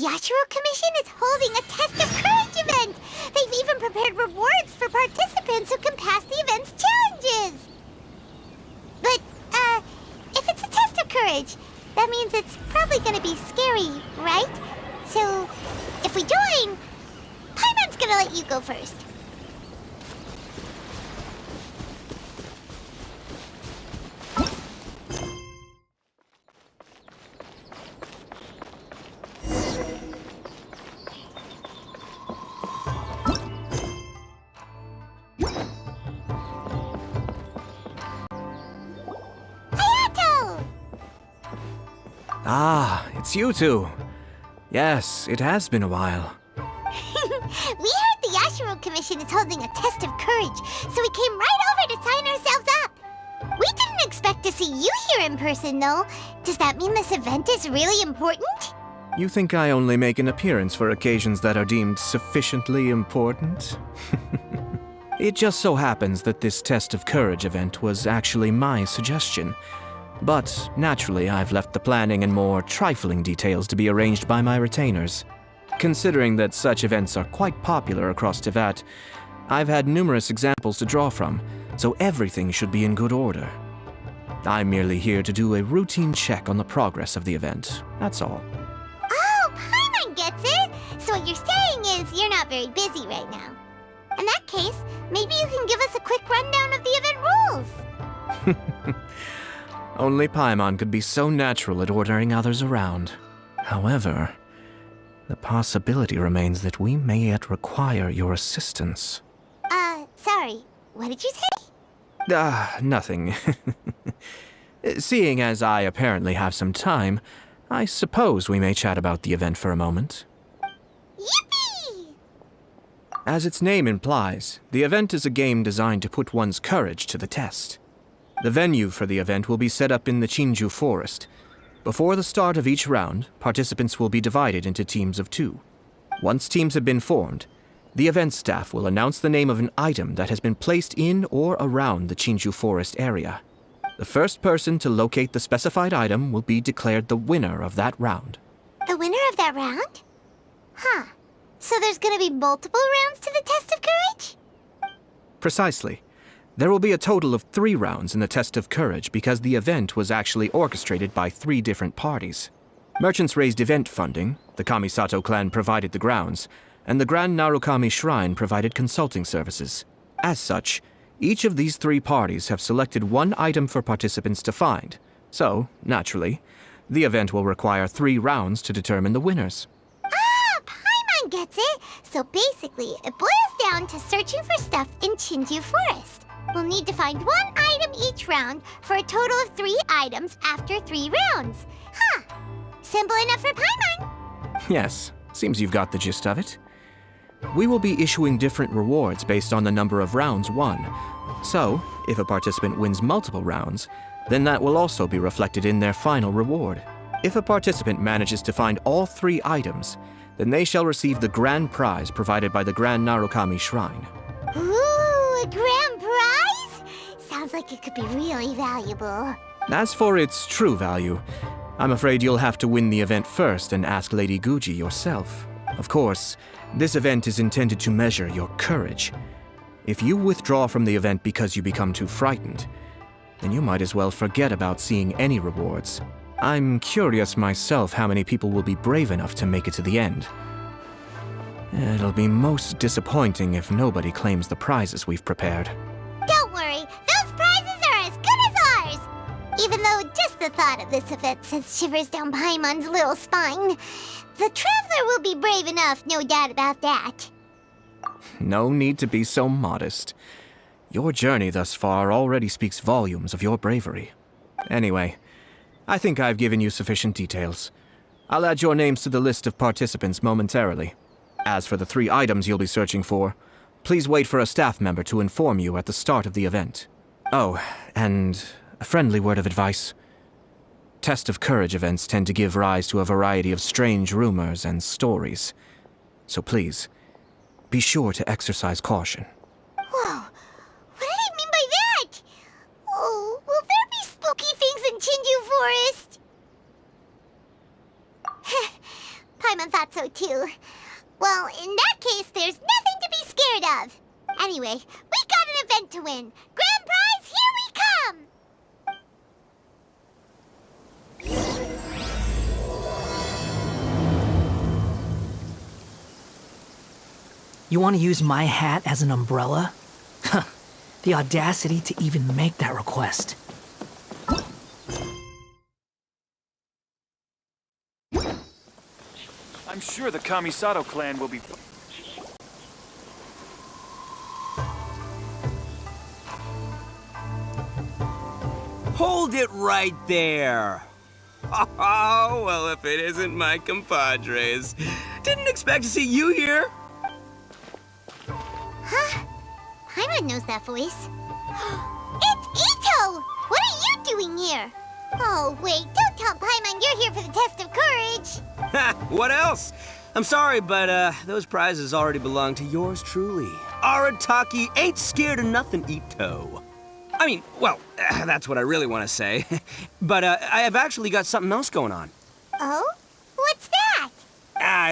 Yashiro Commission is holding a Test of Courage event! They've even prepared rewards for participants who can pass the event's challenges! But, if it's a Test of Courage, that means it's probably gonna be scary, right? So, if we join, Paimon's gonna let you go first. Ah, it's you two. Yes, it has been a while. We heard the Yashiro Commission is holding a Test of Courage, so we came right over to sign ourselves up. We didn't expect to see you here in person, though. Does that mean this event is really important? You think I only make an appearance for occasions that are deemed sufficiently important? It just so happens that this Test of Courage event was actually my suggestion. But, naturally, I've left the planning and more trifling details to be arranged by my retainers. Considering that such events are quite popular across Teyvat, I've had numerous examples to draw from, so everything should be in good order. I'm merely here to do a routine check on the progress of the event, that's all. Oh, Paimon gets it! So what you're saying is you're not very busy right now. In that case, maybe you can give us a quick rundown of the event rules. Only Paimon could be so natural at ordering others around. However, the possibility remains that we may yet require your assistance. Sorry, what did you say? Nothing. Seeing as I apparently have some time, I suppose we may chat about the event for a moment. Yippee! As its name implies, the event is a game designed to put one's courage to the test. The venue for the event will be set up in the Chinju Forest. Before the start of each round, participants will be divided into teams of 2. Once teams have been formed, the event staff will announce the name of an item that has been placed in or around the Chinju Forest area. The first person to locate the specified item will be declared the winner of that round. The winner of that round? Huh. So there's gonna be multiple rounds to the Test of Courage? Precisely. There will be a total of 3 rounds in the Test of Courage because the event was actually orchestrated by 3 different parties. Merchants raised event funding, the Kamisato clan provided the grounds, and the Grand Narukami Shrine provided consulting services. As such, each of these 3 parties have selected one item for participants to find. So, naturally, the event will require 3 rounds to determine the winners. Ah, Paimon gets it! So basically, it boils down to searching for stuff in Chinju Forest. We'll need to find one item each round for a total of 3 items after 3 rounds. Huh. Simple enough for Paimon. Yes, seems you've got the gist of it. We will be issuing different rewards based on the number of rounds won. So, if a participant wins multiple rounds, then that will also be reflected in their final reward. If a participant manages to find all 3 items, then they shall receive the grand prize provided by the Grand Narukami Shrine. Ooh, a grand prize? Sounds like it could be really valuable. As for its true value, I'm afraid you'll have to win the event first and ask Lady Guji yourself. Of course, this event is intended to measure your courage. If you withdraw from the event because you become too frightened, then you might as well forget about seeing any rewards. I'm curious myself how many people will be brave enough to make it to the end. It'll be most disappointing if nobody claims the prizes we've prepared. Don't worry, those prizes are as good as ours! Even though just the thought of this event sends shivers down Paimon's little spine. The traveler will be brave enough, no doubt about that. No need to be so modest. Your journey thus far already speaks volumes of your bravery. Anyway, I think I've given you sufficient details. I'll add your names to the list of participants momentarily. As for the 3 items you'll be searching for, please wait for a staff member to inform you at the start of the event. Oh, and a friendly word of advice. Test of Courage events tend to give rise to a variety of strange rumors and stories. So please, be sure to exercise caution. Whoa, what did he mean by that? Oh, will there be spooky things in Chinju Forest? Paimon thought so so too. Well, in that case, there's nothing to be scared of. Anyway, we got an event to win. Grand prize, here we come! You want to use my hat as an umbrella? Huh, the audacity to even make that request. I'm sure the Kamisato clan will be... Hold it right there! Oh, well, if it isn't my compadres. Didn't expect to see you here. Huh? Paimon knows that voice. It's Ito! What are you doing here? Oh, wait, don't tell Paimon you're here for the test of courage. Ha! What else? I'm sorry, but those prizes already belong to yours truly. Arataki ain't scared of nothing, Ito. I mean, well, that's what I really want to say. But I have actually got something else going on. Oh? What's that?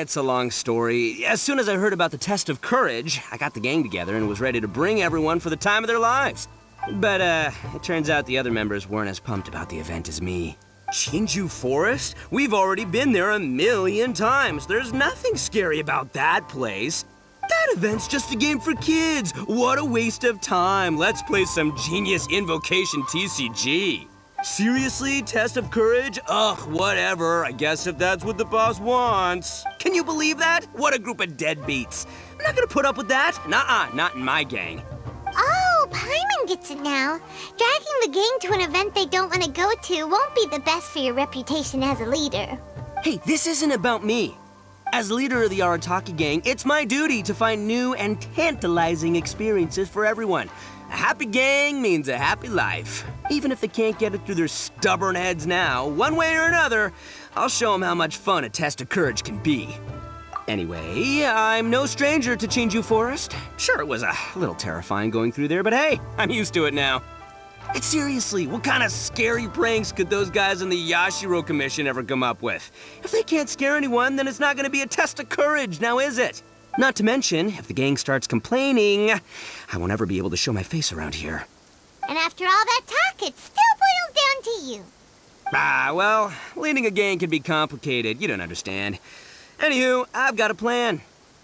It's a long story. As soon as I heard about the test of courage, I got the gang together and was ready to bring everyone for the time of their lives. But it turns out the other members weren't as pumped about the event as me. Shinju Forest? We've already been there 1,000,000 times. There's nothing scary about that place. That event's just a game for kids. What a waste of time. Let's play some genius invocation TCG. Seriously, test of courage? Ugh, whatever. I guess if that's what the boss wants. Can you believe that? What a group of deadbeats. I'm not gonna put up with that. Nuh-uh, not in my gang. Oh, Paimon gets it now. Dragging the gang to an event they don't want to go to won't be the best for your reputation as a leader. Hey, this isn't about me. As leader of the Arataki gang, it's my duty to find new and tantalizing experiences for everyone. A happy gang means a happy life. Even if they can't get it through their stubborn heads now, one way or another, I'll show them how much fun a test of courage can be. Anyway, I'm no stranger to Shinju Forest. Sure, it was a little terrifying going through there, but hey, I'm used to it now. And seriously, what kind of scary pranks could those guys in the Yashiro Commission ever come up with? If they can't scare anyone, then it's not gonna be a test of courage, now is it? Not to mention, if the gang starts complaining, I won't ever be able to show my face around here. And after all that talk, it still boils down to you. Well, leading a gang can be complicated, you don't understand. Anywho, I've got a plan.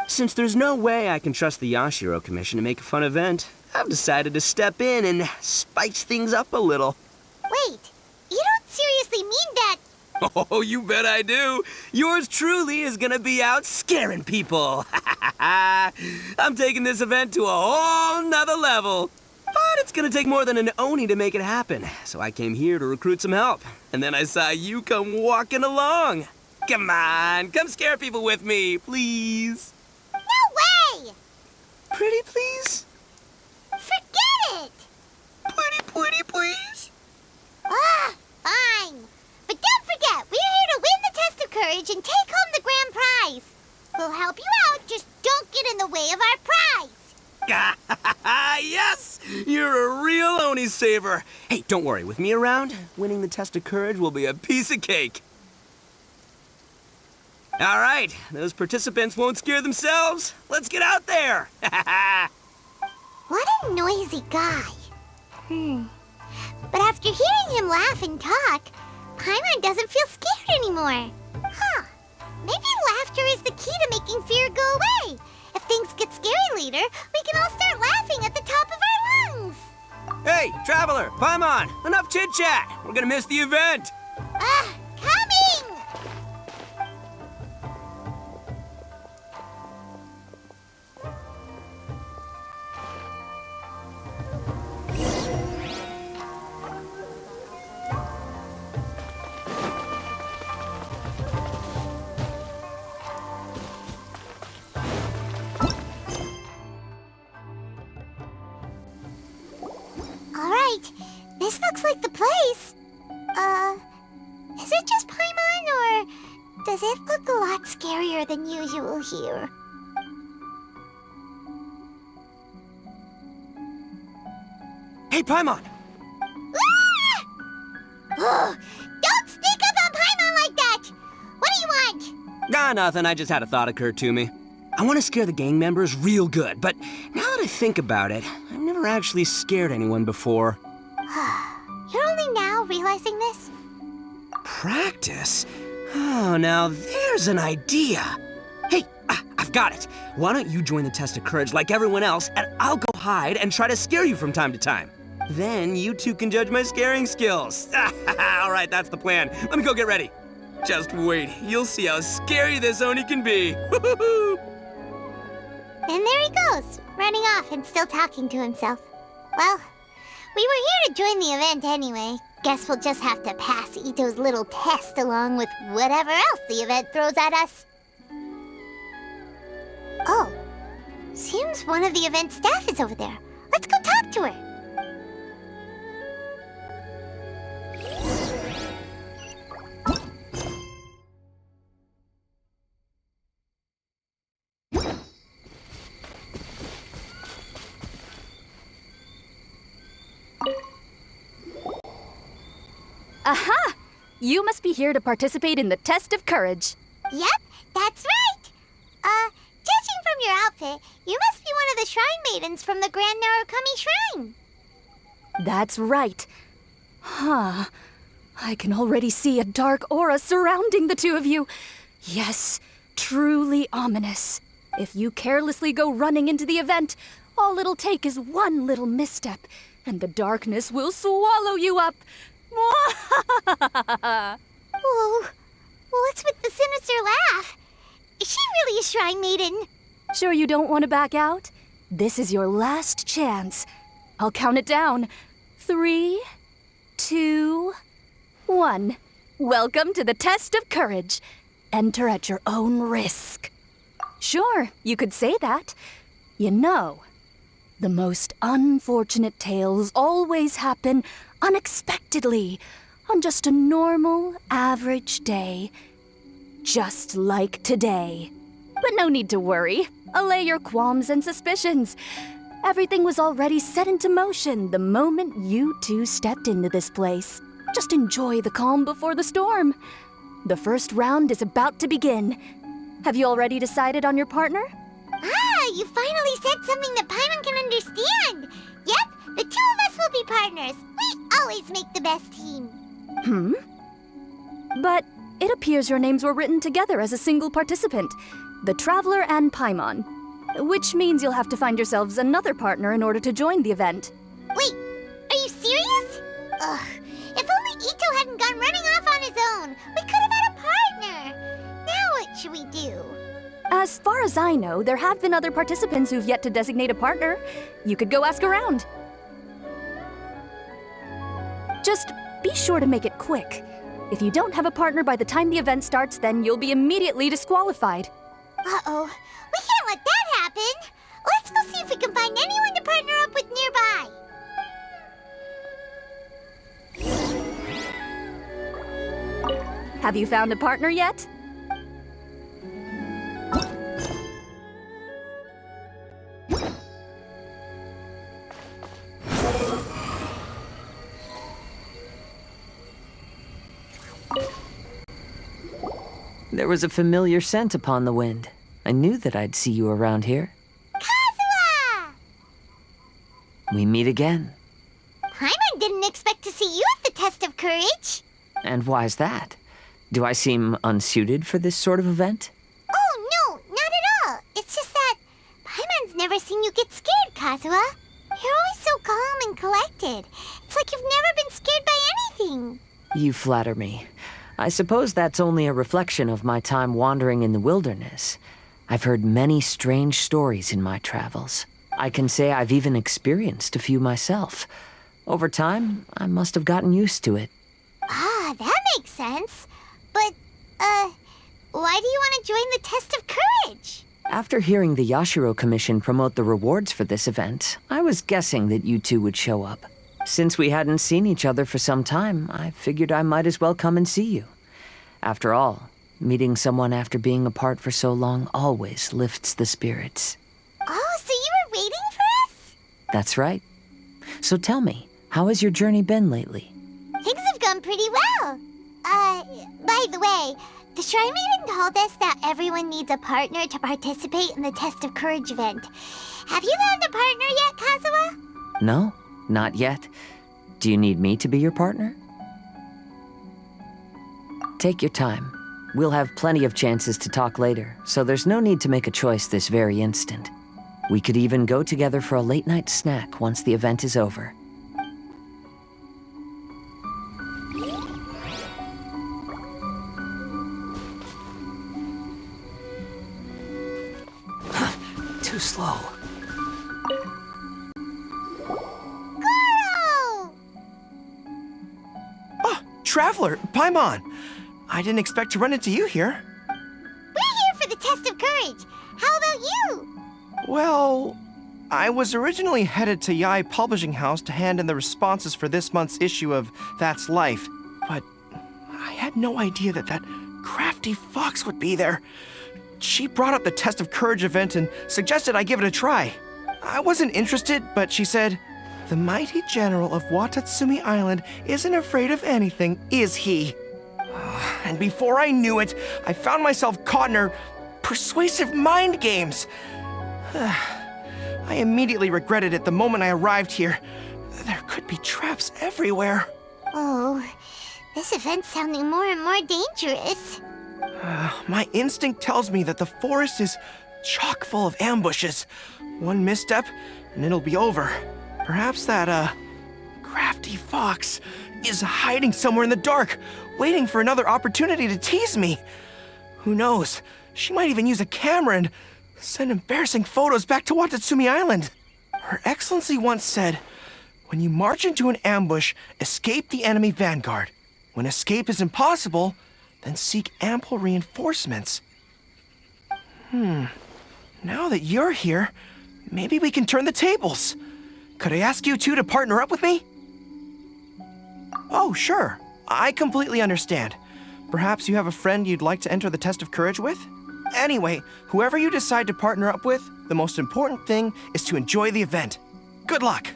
Since there's no way I can trust the Yashiro Commission to make a fun event, I've decided to step in and spice things up a little. Wait, you don't seriously mean that? Oh, you bet I do. Yours truly is gonna be out scaring people. I'm taking this event to a whole nother level. But it's gonna take more than an Oni to make it happen, so I came here to recruit some help. And then I saw you come walking along. Come on, come scare people with me, please. No way! Pretty please? Forget it! Pretty please? Ah, fine. But don't forget, we're here to win the test of courage and take home the grand prize. We'll help you out, just don't get in the way of our prize. Yes! You're a real Oni saver. Hey, don't worry, with me around, winning the test of courage will be a piece of cake. All right, those participants won't scare themselves. Let's get out there. What a noisy guy. But after hearing him laugh and talk, Paimon doesn't feel scared anymore. Huh. Maybe laughter is the key to making fear go away. If things get scary later, we can all start laughing at the top of our lungs. Hey, Traveler, Paimon, enough chit-chat. We're gonna miss the event. Coming! All right, this looks like the place. Is it just Paimon, or does it look a lot scarier than usual here? Hey, Paimon. Ah! Ugh, don't sneak up on Paimon like that! What do you want? Nothing. I just had a thought occur to me. I want to scare the gang members real good, but now that I think about it, I've never actually scared anyone before. You're only now realizing this? Practice? Oh, now there's an idea. Hey, I've got it. Why don't you join the test of courage like everyone else, and I'll go hide and try to scare you from time to time. Then you two can judge my scaring skills. All right, that's the plan. Let me go get ready. Just wait. You'll see how scary this Oni can be. And there he goes, running off and still talking to himself. Well, we were here to join the event anyway. Guess we'll just have to pass Ito's little test along with whatever else the event throws at us. Oh, seems one of the event staff is over there. Let's go talk to her. Aha! You must be here to participate in the test of courage. Yep, that's right. Judging from your outfit, you must be one of the shrine maidens from the Grand Narukami Shrine. That's right. Huh. I can already see a dark aura surrounding the two of you. Yes, truly ominous. If you carelessly go running into the event, all it'll take is one little misstep, and the darkness will swallow you up. Whoa, what's with the sinister laugh? Is she really a shrine maiden? Sure you don't want to back out? This is your last chance. I'll count it down. 3, 2, 1. Welcome to the test of courage. Enter at your own risk. Sure, you could say that. You know, the most unfortunate tales always happen unexpectedly on just a normal, average day. Just like today. But no need to worry. Allay your qualms and suspicions. Everything was already set into motion the moment you two stepped into this place. Just enjoy the calm before the storm. The first round is about to begin. Have you already decided on your partner? Ah, you finally said something that Paimon can understand. Yep, the two of us will be partners. We always make the best team. But it appears your names were written together as a single participant, the Traveler and Paimon. Which means you'll have to find yourselves another partner in order to join the event. Wait, are you serious? Ugh, if only Ito hadn't gone running off on his own, we could have had a partner. Now what should we do? As far as I know, there have been other participants who've yet to designate a partner. You could go ask around. Just be sure to make it quick. If you don't have a partner by the time the event starts, then you'll be immediately disqualified. Uh-oh, we can't let that happen. Let's go see if we can find anyone to partner up with nearby. Have you found a partner yet? There was a familiar scent upon the wind. I knew that I'd see you around here. Kazuha! We meet again. Paimon didn't expect to see you at the test of courage. And why's that? Do I seem unsuited for this sort of event? Oh, no, not at all. It's just that Paimon's never seen you get scared, Kazuha. You're always so calm and collected. It's like you've never been scared by anything. You flatter me. I suppose that's only a reflection of my time wandering in the wilderness. I've heard many strange stories in my travels. I can say I've even experienced a few myself. Over time, I must have gotten used to it. Ah, that makes sense. But, why do you want to join the test of courage? After hearing the Yashiro Commission promote the rewards for this event, I was guessing that you two would show up. Since we hadn't seen each other for some time, I figured I might as well come and see you. After all, meeting someone after being apart for so long always lifts the spirits. Oh, so you were waiting for us? That's right. So tell me, how has your journey been lately? Things have gone pretty well. By the way, The Shrine Maiden told us that everyone needs a partner to participate in the Test of Courage event. Have you found a partner yet, Kazuha? No, not yet. Do you need me to be your partner? Take your time. We'll have plenty of chances to talk later, so there's no need to make a choice this very instant. We could even go together for a late-night snack once the event is over. Too slow. Goro! Oh, Traveler, Paimon! I didn't expect to run into you here. We're here for the Test of Courage. How about you? Well, I was originally headed to Yai Publishing House to hand in the responses for this month's issue of That's Life, but I had no idea that crafty fox would be there. She brought up the Test of Courage event and suggested I give it a try. I wasn't interested, but she said, "The mighty general of Watatsumi Island isn't afraid of anything, is he?" And before I knew it, I found myself caught in her persuasive mind games. I immediately regretted it the moment I arrived here. There could be traps everywhere. Oh, this event's sounding more and more dangerous. My instinct tells me that the forest is chock full of ambushes. One misstep, and it'll be over. Perhaps that, crafty fox is hiding somewhere in the dark, waiting for another opportunity to tease me. Who knows? She might even use a camera and send embarrassing photos back to Watatsumi Island. Her Excellency once said, "When you march into an ambush, escape the enemy vanguard. When escape is impossible, then seek ample reinforcements." Now that you're here, maybe we can turn the tables. Could I ask you two to partner up with me? Oh, sure. I completely understand. Perhaps you have a friend you'd like to enter the Test of Courage with? Anyway, whoever you decide to partner up with, the most important thing is to enjoy the event. Good luck!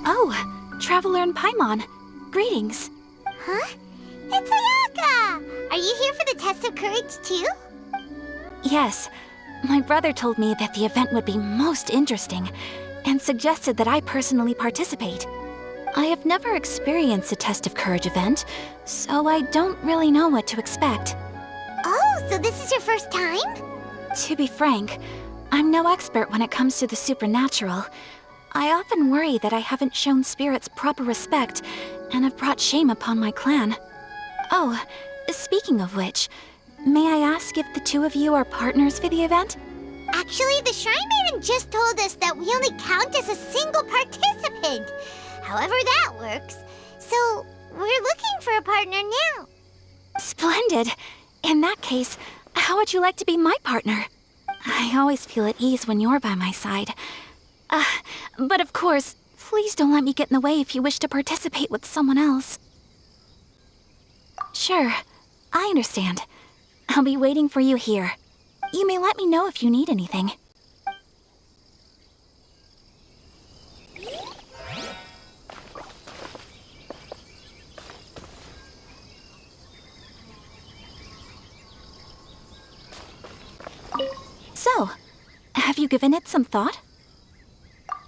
Oh, Traveler and Paimon. Greetings. Huh? It's Ayaka! Are you here for the Test of Courage too? Yes, my brother told me that the event would be most interesting and suggested that I personally participate. I have never experienced a Test of Courage event, so I don't really know what to expect. Oh, so this is your first time? To be frank, I'm no expert when it comes to the supernatural. I often worry that I haven't shown spirits proper respect and have brought shame upon my clan. Oh, speaking of which, may I ask if the two of you are partners for the event? Actually, the Shrine Maiden just told us that we only count as a single participant. However that works. So, we're looking for a partner now. Splendid. In that case, how would you like to be my partner? I always feel at ease when you're by my side. But of course, please don't let me get in the way if you wish to participate with someone else. Sure, I understand. I'll be waiting for you here. You may let me know if you need anything. So, have you given it some thought?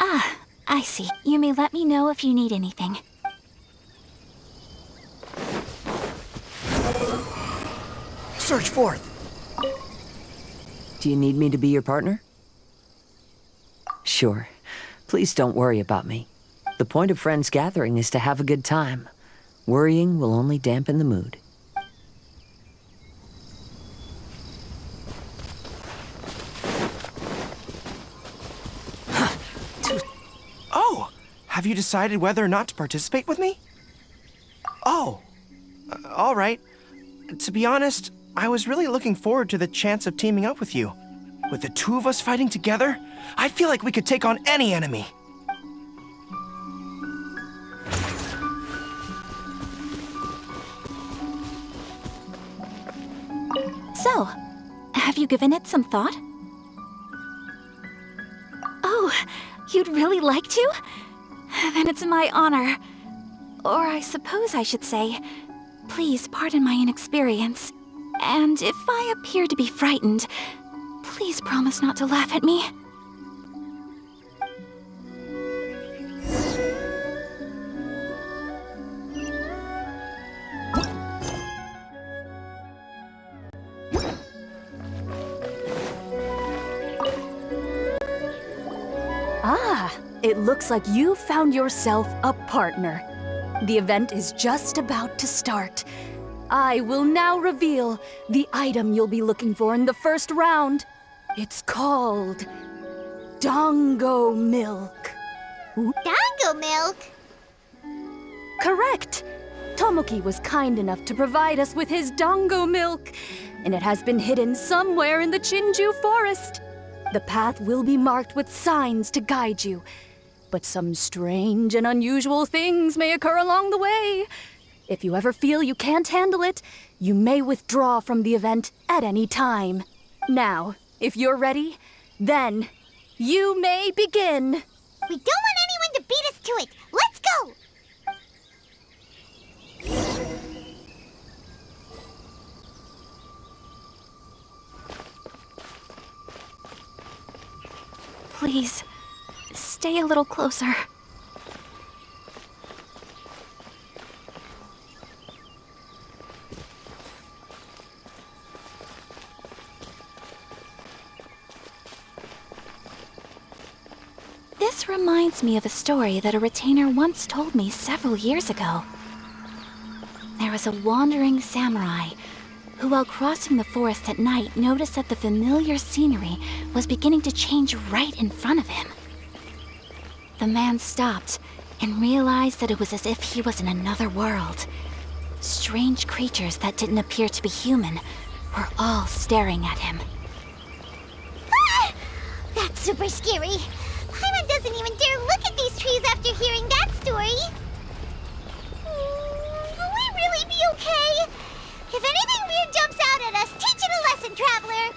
Ah, I see. You may let me know if you need anything. Search forth! Do you need me to be your partner? Sure. Please don't worry about me. The point of friends gathering is to have a good time. Worrying will only dampen the mood. Oh, have you decided whether or not to participate with me? Oh, all right. To be honest, I was really looking forward to the chance of teaming up with you. With the two of us fighting together, I feel like we could take on any enemy. So, have you given it some thought? Oh, you'd really like to? Then it's my honor. Or I suppose I should say, please pardon my inexperience. And if I appear to be frightened, please promise not to laugh at me. Ah, it looks like you found yourself a partner. The event is just about to start. I will now reveal the item you'll be looking for in the first round. It's called Dango Milk. Dango milk? Correct! Tomoki was kind enough to provide us with his Dango Milk, and it has been hidden somewhere in the Chinju forest. The path will be marked with signs to guide you, but some strange and unusual things may occur along the way. If you ever feel you can't handle it, you may withdraw from the event at any time. Now, if you're ready, then you may begin. We don't want anyone to beat us to it. Let's go! Please, stay a little closer. This reminds me of a story that a retainer once told me several years ago. There was a wandering samurai who, while crossing the forest at night, noticed that the familiar scenery was beginning to change right in front of him. The man stopped and realized that it was as if he was in another world. Strange creatures that didn't appear to be human were all staring at him. Ah! That's super scary. Paimon doesn't even dare look at these trees after hearing that story. Will we really be okay? If anything weird jumps out at us, teach it a lesson, traveler!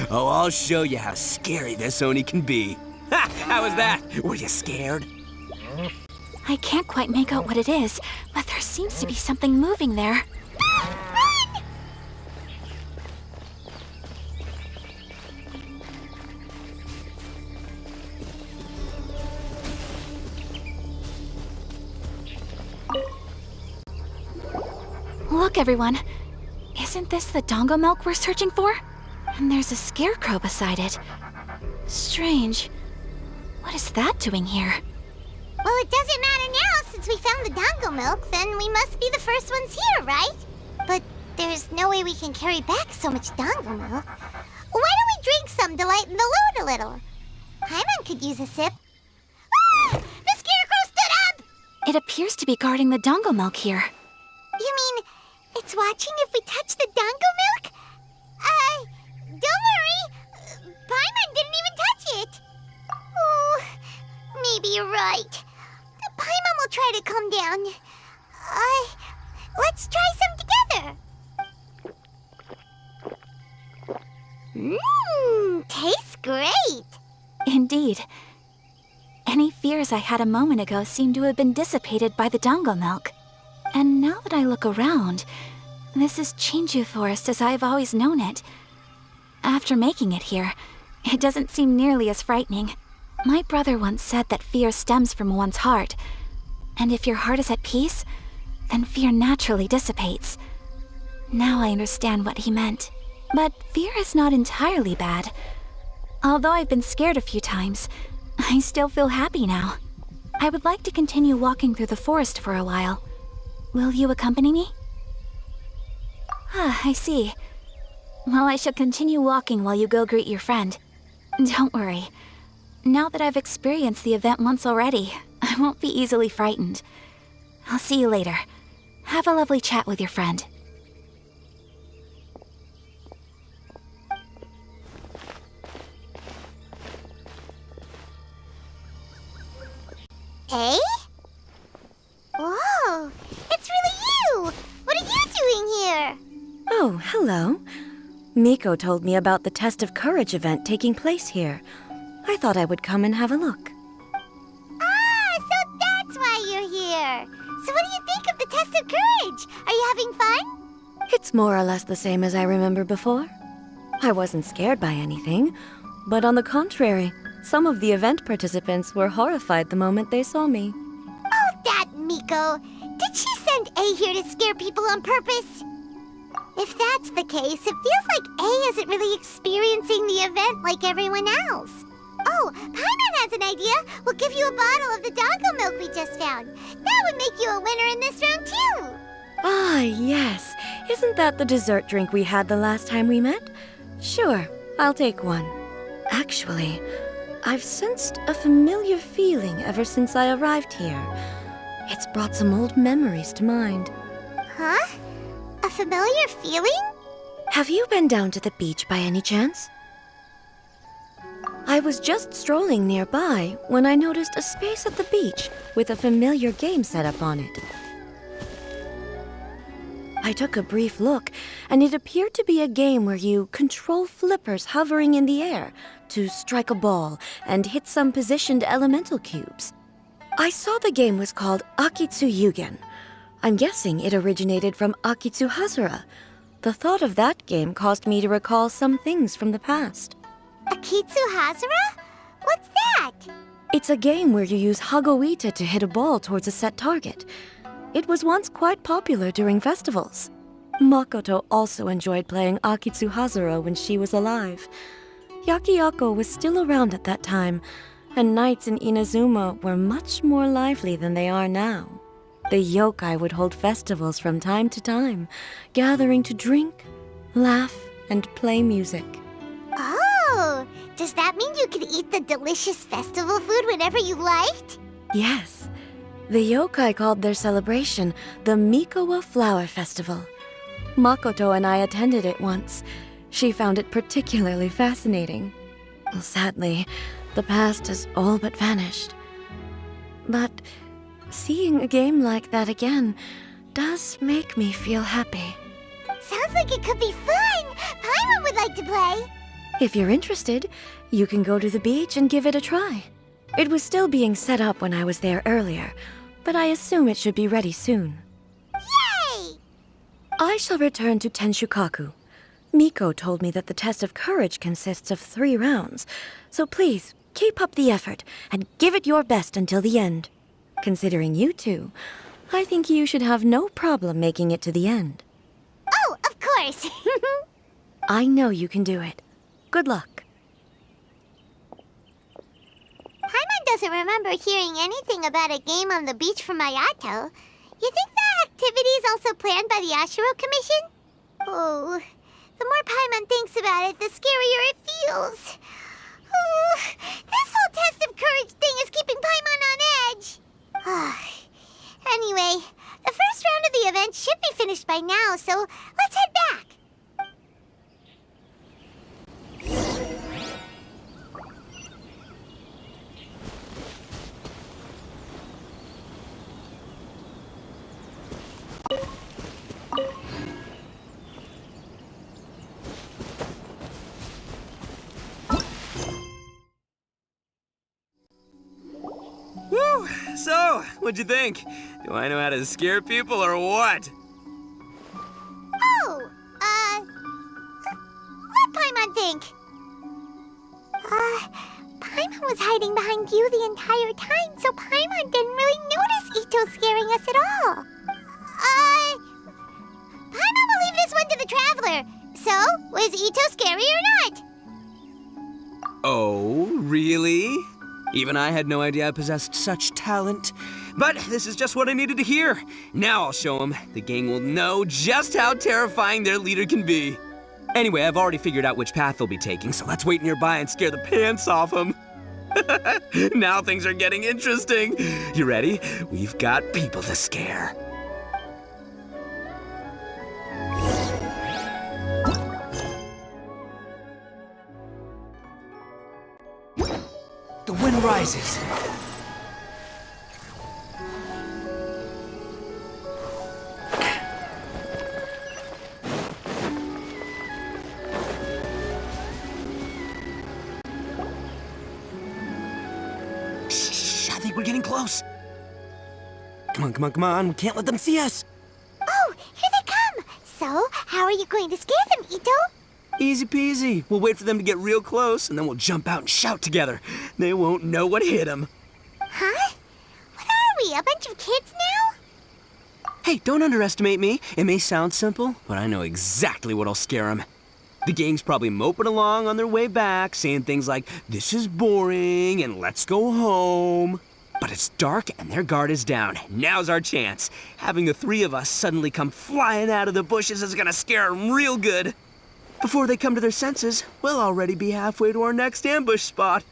Oh, I'll show you how scary this Oni can be. Ha! How was that? Were you scared? I can't quite make out what it is, but there seems to be something moving there. Run! Look, everyone. Isn't this the Dango milk we're searching for? And there's a scarecrow beside it. Strange. What is that doing here? Well, it doesn't matter now since we found the Dango milk, then we must be the first ones here, right? But there's no way we can carry back so much Dango milk. Why don't we drink some to lighten the load a little? Paimon could use a sip. Ah! The scarecrow stood up! It appears to be guarding the Dango milk here. You mean it's watching if we touch the Dango milk? Don't worry. Paimon didn't even touch it. Oh, maybe you're right. Paimon will try to calm down. Let's try some together. Tastes great. Indeed. Any fears I had a moment ago seem to have been dissipated by the Dango milk. And now that I look around, this is Chinju Forest as I've always known it. After making it here, it doesn't seem nearly as frightening. My brother once said that fear stems from one's heart, and if your heart is at peace, then fear naturally dissipates. Now I understand what he meant. But fear is not entirely bad. Although I've been scared a few times, I still feel happy now. I would like to continue walking through the forest for a while. Will you accompany me? Ah, I see. Well, I shall continue walking while you go greet your friend. Don't worry. Now that I've experienced the event once already, I won't be easily frightened. I'll see you later. Have a lovely chat with your friend. Oh, hello. Miko told me about the Test of Courage event taking place here. I thought I would come and have a look. Ah, so that's why you're here. So what do you think of the Test of Courage? Are you having fun? It's more or less the same as I remember before. I wasn't scared by anything, but on the contrary, some of the event participants were horrified the moment they saw me. Oh, that Miko. Did she send A here to scare people on purpose? If that's the case, it feels like A isn't really experiencing the event like everyone else. Oh, Paimon has an idea. We'll give you a bottle of the doggo milk we just found. That would make you a winner in this round, too. Ah, yes. Isn't that the dessert drink we had the last time we met? Sure, I'll take one. Actually, I've sensed a familiar feeling ever since I arrived here. It's brought some old memories to mind. Huh? A familiar feeling? Have you been down to the beach by any chance? I was just strolling nearby when I noticed a space at the beach with a familiar game set up on it. I took a brief look, and it appeared to be a game where you control flippers hovering in the air to strike a ball and hit some positioned elemental cubes. I saw the game was called Akitsu Yugen. I'm guessing it originated from Akitsu Hazura. The thought of that game caused me to recall some things from the past. Akitsu Hazura? What's that? It's a game where you use Hagoita to hit a ball towards a set target. It was once quite popular during festivals. Makoto also enjoyed playing Akitsu Hazura when she was alive. Yakiyako was still around at that time, and nights in Inazuma were much more lively than they are now. The yokai would hold festivals from time to time, gathering to drink, laugh, and play music. Oh, does that mean you could eat the delicious festival food whenever you liked? Yes. The yokai called their celebration the Mikowa Flower Festival. Makoto and I attended it once. She found it particularly fascinating. Sadly, the past has all but vanished. But seeing a game like that again does make me feel happy. Sounds like it could be fun! Paimon would like to play! If you're interested, you can go to the beach and give it a try. It was still being set up when I was there earlier, but I assume it should be ready soon. Yay! I shall return to Tenshukaku. Miko told me that the test of courage consists of 3 rounds, so please, keep up the effort and give it your best until the end. Considering you two, I think you should have no problem making it to the end. Oh, of course! I know you can do it. Good luck. Paimon doesn't remember hearing anything about a game on the beach from Ayato. You think that activity is also planned by the Yashiro Commission? Oh, the more Paimon thinks about it, the scarier it feels. Oh, this whole test of courage thing is keeping Paimon on edge. Anyway, the first round of the event should be finished by now, so let's head back. Woo! So, what'd you think? Do I know how to scare people or what? Oh, what'd Paimon think? Paimon was hiding behind you the entire time, so Paimon didn't really notice Ito scaring us at all. Paimon will leave this one to the Traveler. So, was Ito scary or not? Oh, really? Even I had no idea I possessed such talent. But this is just what I needed to hear. Now I'll show them. The gang will know just how terrifying their leader can be. Anyway, I've already figured out which path they'll be taking, so let's wait nearby and scare the pants off them. Now things are getting interesting. You ready? We've got people to scare. The wind rises. getting close. Come on, come on, come on. We can't let them see us. Oh, here they come. So, how are you going to scare them, Ito? Easy peasy. We'll wait for them to get real close, and then we'll jump out and shout together. They won't know what hit them. Huh? What are we, a bunch of kids now? Hey, don't underestimate me. It may sound simple, but I know exactly what'll scare them. The gang's probably moping along on their way back, saying things like, "This is boring," and "Let's go home." But it's dark and their guard is down. Now's our chance. Having the three of us suddenly come flying out of the bushes is gonna scare them real good. Before they come to their senses, we'll already be halfway to our next ambush spot.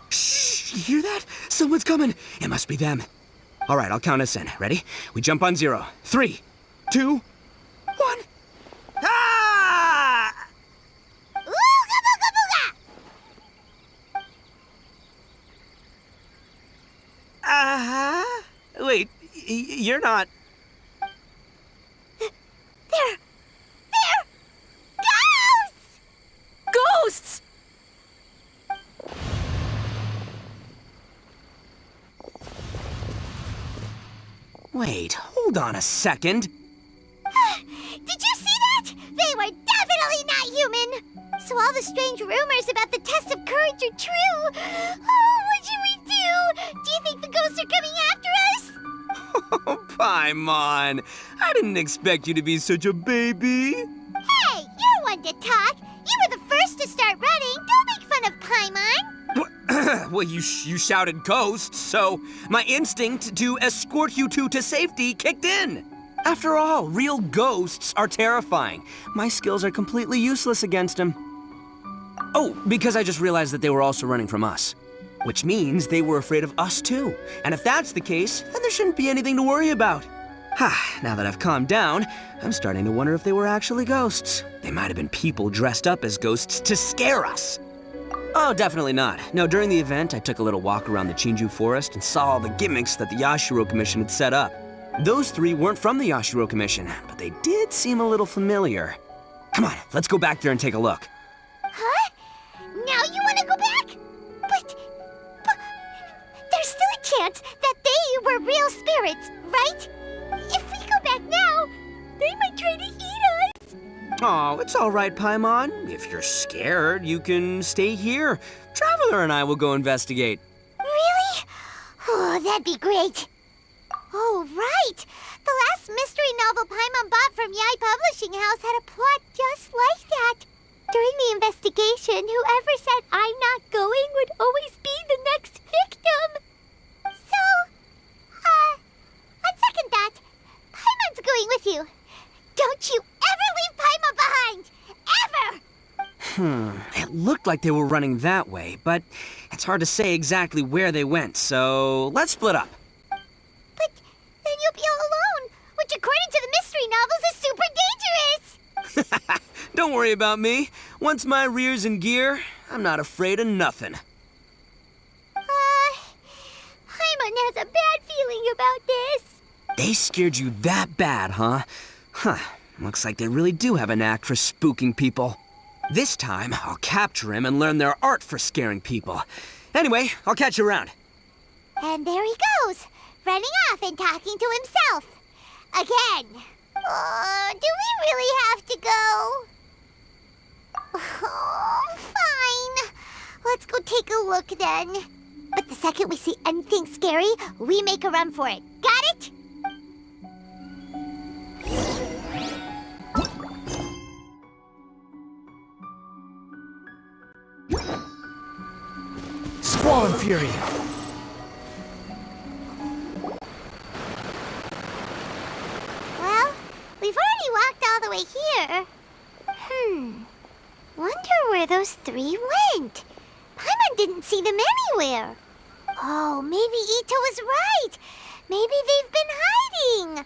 Shh, you hear that? Someone's coming. It must be them. All right, I'll count us in. Ready? We jump on 0. 3, 2, 1. Ah! Ooga booga booga! Uh-huh. Wait, you're not... They're ghosts! Ghosts! Wait, hold on a second. Did you see that? They were definitely not human! So all the strange rumors about the test of courage are true. Oh, what should we do? Do you think the ghosts are coming after us? Oh, Paimon. I didn't expect you to be such a baby. Hey, you're one to talk. You were the first to start running. Don't make fun of Paimon. Well, you shouted ghosts, so my instinct to escort you two to safety kicked in. After all, real ghosts are terrifying. My skills are completely useless against them. Oh, because I just realized that they were also running from us. Which means they were afraid of us too. And if that's the case, then there shouldn't be anything to worry about. Now that I've calmed down, I'm starting to wonder if they were actually ghosts. They might have been people dressed up as ghosts to scare us. Oh, definitely not. No, during the event, I took a little walk around the Chinju forest and saw all the gimmicks that the Yashiro Commission had set up. Those three weren't from the Yashiro Commission, but they did seem a little familiar. Come on, let's go back there and take a look. Huh? Now you want to go back? But there's still a chance that they were real spirits, right? If we go back now, they might try to eat us. Oh, it's all right, Paimon. If you're scared, you can stay here. Traveler and I will go investigate. Really? Oh, that'd be great. Oh, right. The last mystery novel Paimon bought from Yai Publishing House had a plot just like that. During the investigation, whoever said I'm not going would always be the next victim. So, on second thought, Paimon's going with you. Don't you ever leave Paimon behind! Ever! It looked like they were running that way, but it's hard to say exactly where they went, so let's split up. But then you'll be all alone, which according to the mystery novels is super dangerous! Don't worry about me. Once my rear's in gear, I'm not afraid of nothing. Paimon has a bad feeling about this. They scared you that bad, huh? Looks like they really do have a knack for spooking people. This time, I'll capture him and learn their art for scaring people. Anyway, I'll catch you around. And there he goes, running off and talking to himself. Again. Do we really have to go? Oh, fine. Let's go take a look then. But the second we see anything scary, we make a run for it. Got it? Squall and Fury. Well, we've already walked all the way here. Wonder where those three went. Paimon didn't see them anywhere. Oh, maybe Ito was right. Maybe they've been hiding.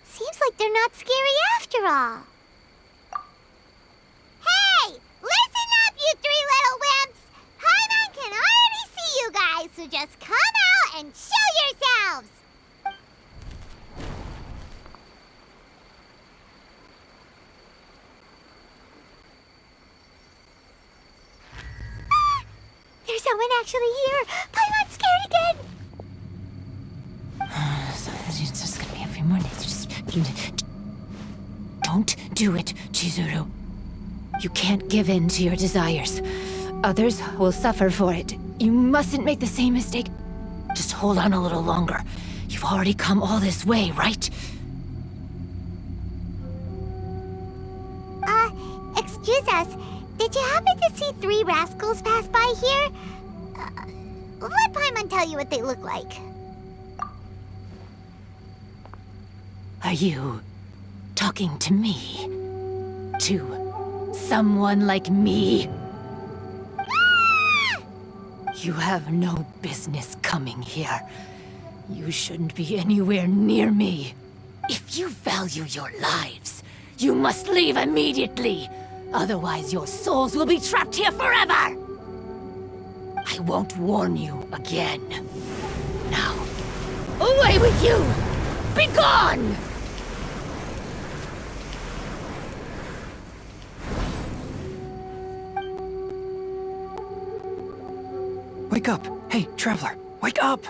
Seems like they're not scary after all. Hey! Listen up, you three little wimps! Paimon can already see you guys, so just come out and show yourselves! There's someone actually here. Paimon's scared It's just gonna be a few more days. Don't do it, Chizuru. You can't give in to your desires. Others will suffer for it. You mustn't make the same mistake. Just hold on a little longer. You've already come all this way, right? Excuse us. Did you happen to see 3 rascals pass by here? Let Paimon tell you what they look like. Are you talking to me? To someone like me? You have no business coming here. You shouldn't be anywhere near me. If you value your lives, you must leave immediately. Otherwise, your souls will be trapped here forever! I won't warn you again. Now, away with you! Be gone! Wake up! Hey, traveler, wake up!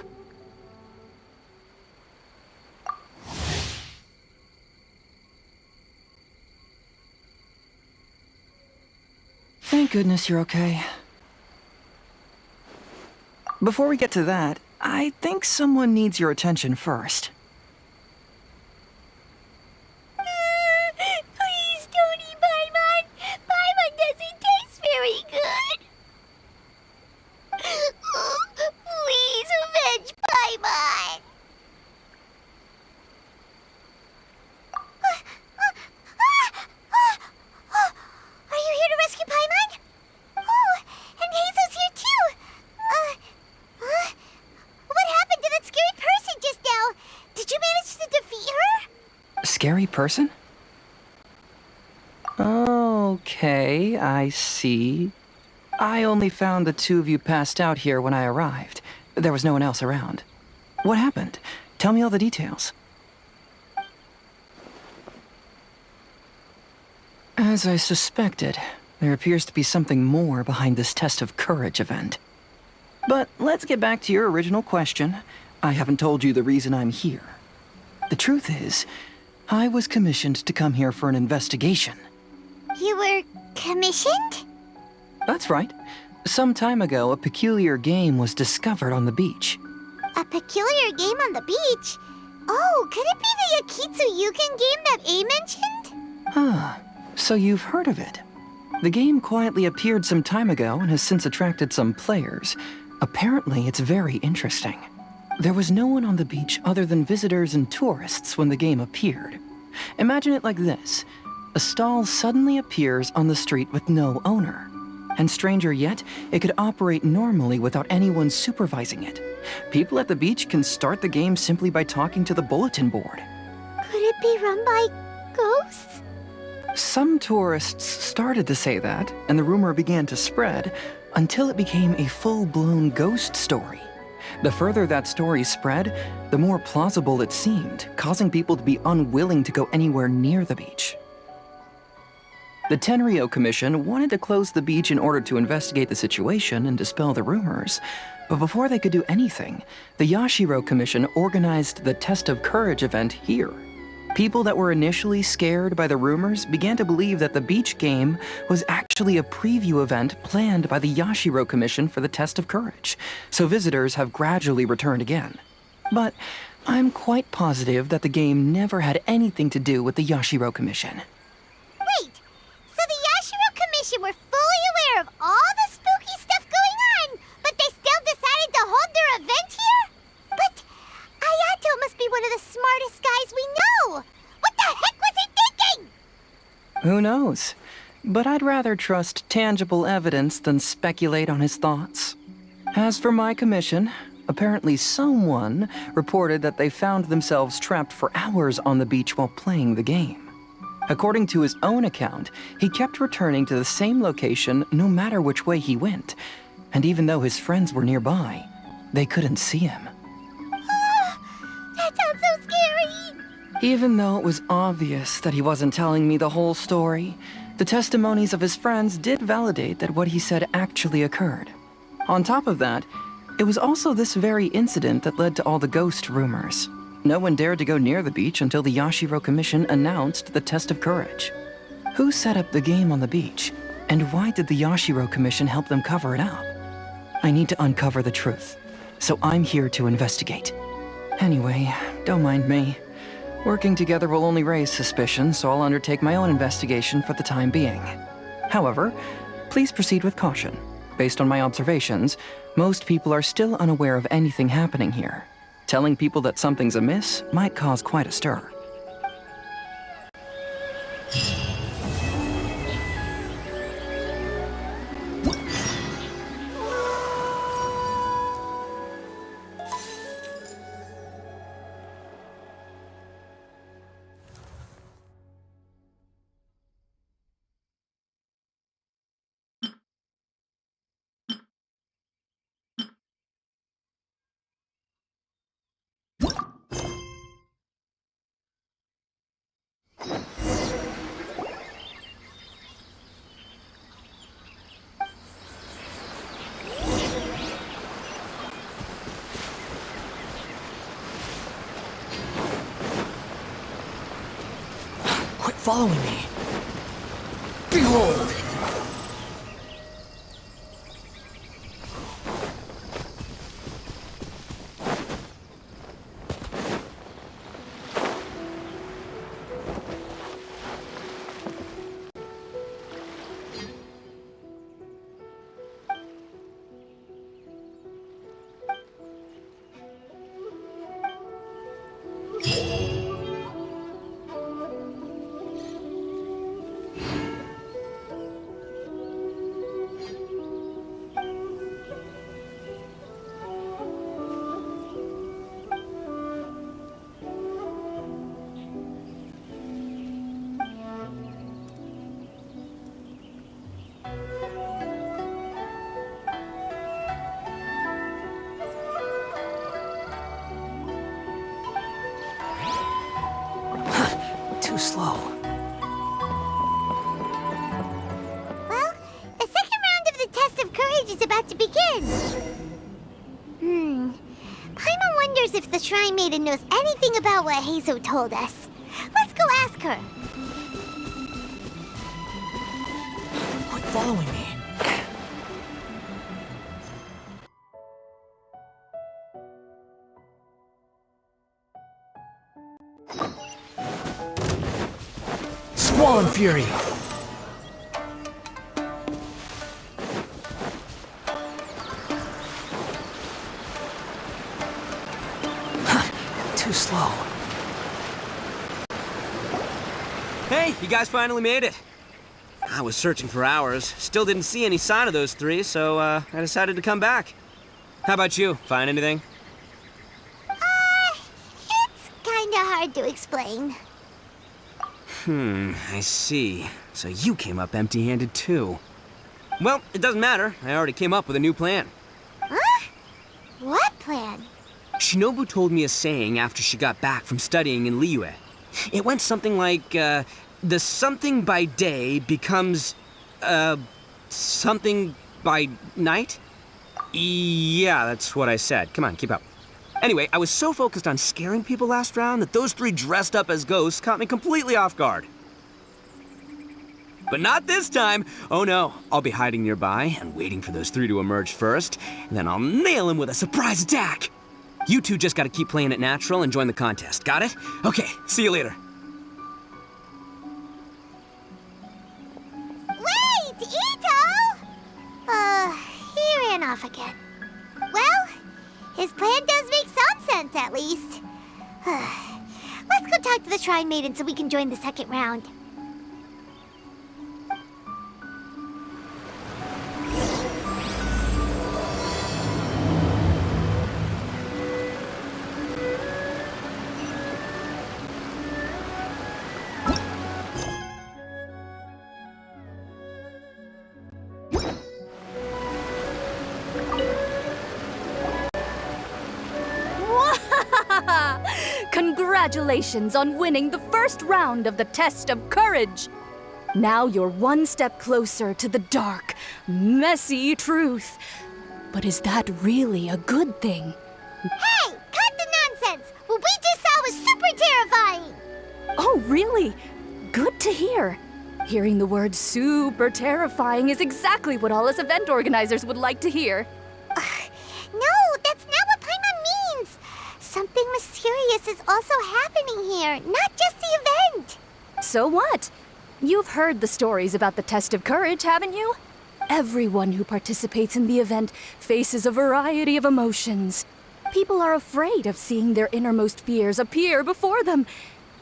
Thank goodness you're okay. Before we get to that, I think someone needs your attention first. Please don't eat Paimon. Paimon doesn't taste very good. Please avenge Paimon. Are you here to rescue Paimon? Oh, and Hazel's here too. What happened to that scary person just now? Did you manage to defeat her? Scary person? Okay, I see. I only found the 2 of you passed out here when I arrived. There was no one else around. What happened? Tell me all the details. As I suspected, there appears to be something more behind this test of courage event. But let's get back to your original question. I haven't told you the reason I'm here. The truth is, I was commissioned to come here for an investigation. You were commissioned? That's right. Some time ago, a peculiar game was discovered on the beach. A peculiar game on the beach? Oh, could it be the Akitsu Yugen game that A mentioned? Ah, so you've heard of it. The game quietly appeared some time ago and has since attracted some players. Apparently, it's very interesting. There was no one on the beach other than visitors and tourists when the game appeared. Imagine it like this. A stall suddenly appears on the street with no owner. And stranger yet, it could operate normally without anyone supervising it. People at the beach can start the game simply by talking to the bulletin board. Could it be run by ghosts? Some tourists started to say that, and the rumor began to spread, until it became a full-blown ghost story. The further that story spread, the more plausible it seemed, causing people to be unwilling to go anywhere near the beach. The Tenryo Commission wanted to close the beach in order to investigate the situation and dispel the rumors. But before they could do anything, the Yashiro Commission organized the Test of Courage event here. People that were initially scared by the rumors began to believe that the beach game was actually a preview event planned by the Yashiro Commission for the Test of Courage, so visitors have gradually returned again. But I'm quite positive that the game never had anything to do with the Yashiro Commission. Wait, so the Yashiro Commission were fully aware of all the spooky stuff going on, but they still decided to hold their event here? But Ayato must be one of the smartest guys we know. What the heck was he thinking? Who knows? But I'd rather trust tangible evidence than speculate on his thoughts. As for my commission, apparently someone reported that they found themselves trapped for hours on the beach while playing the game. According to his own account, he kept returning to the same location no matter which way he went. And even though his friends were nearby, they couldn't see him. That sounds so scary. Even though it was obvious that he wasn't telling me the whole story, the testimonies of his friends did validate that what he said actually occurred. On top of that, it was also this very incident that led to all the ghost rumors. No one dared to go near the beach until the Yashiro Commission announced the test of courage. Who set up the game on the beach? And why did the Yashiro Commission help them cover it up? I need to uncover the truth, so I'm here to investigate. Anyway, don't mind me. Working together will only raise suspicion, so I'll undertake my own investigation for the time being. However, please proceed with caution. Based on my observations, most people are still unaware of anything happening here. Telling people that something's amiss might cause quite a stir. Quit following me. Behold! Too slow. Well, the second round of the test of courage is about to begin. Paimon wonders if the Shrine Maiden knows anything about what Heizo told us. Let's go ask her. Quit following me. Squall and Fury! Too slow. Hey, you guys finally made it. I was searching for hours, still didn't see any sign of those three, so I decided to come back. How about you? Find anything? It's kinda hard to explain. I see. So you came up empty-handed too. Well, it doesn't matter. I already came up with a new plan. Huh? What plan? Shinobu told me a saying after she got back from studying in Liyue. It went something like, the something by day becomes, something by night? Yeah, that's what I said. Come on, keep up. Anyway, I was so focused on scaring people last round that those three dressed up as ghosts caught me completely off guard. But not this time! Oh no, I'll be hiding nearby and waiting for those three to emerge first, and then I'll nail them with a surprise attack! You two just gotta keep playing it natural and join the contest, got it? Okay, see you later. Wait, Ito! He ran off again. Well, his plan does make some sense, at least. Let's go talk to the Shrine Maiden so we can join the second round. Congratulations on winning the first round of the test of courage! Now you're one step closer to the dark, messy truth. But is that really a good thing? Hey, cut the nonsense! What we just saw really? Good to hear. Hearing the word super terrifying is exactly what all us event organizers would like to hear. No, that's not what Paimon means. Something mysterious is also happening here, not just the event. So what? You've heard the stories about the test of courage, haven't you? Everyone who participates in the event faces a variety of emotions. People are afraid of seeing their innermost fears appear before them,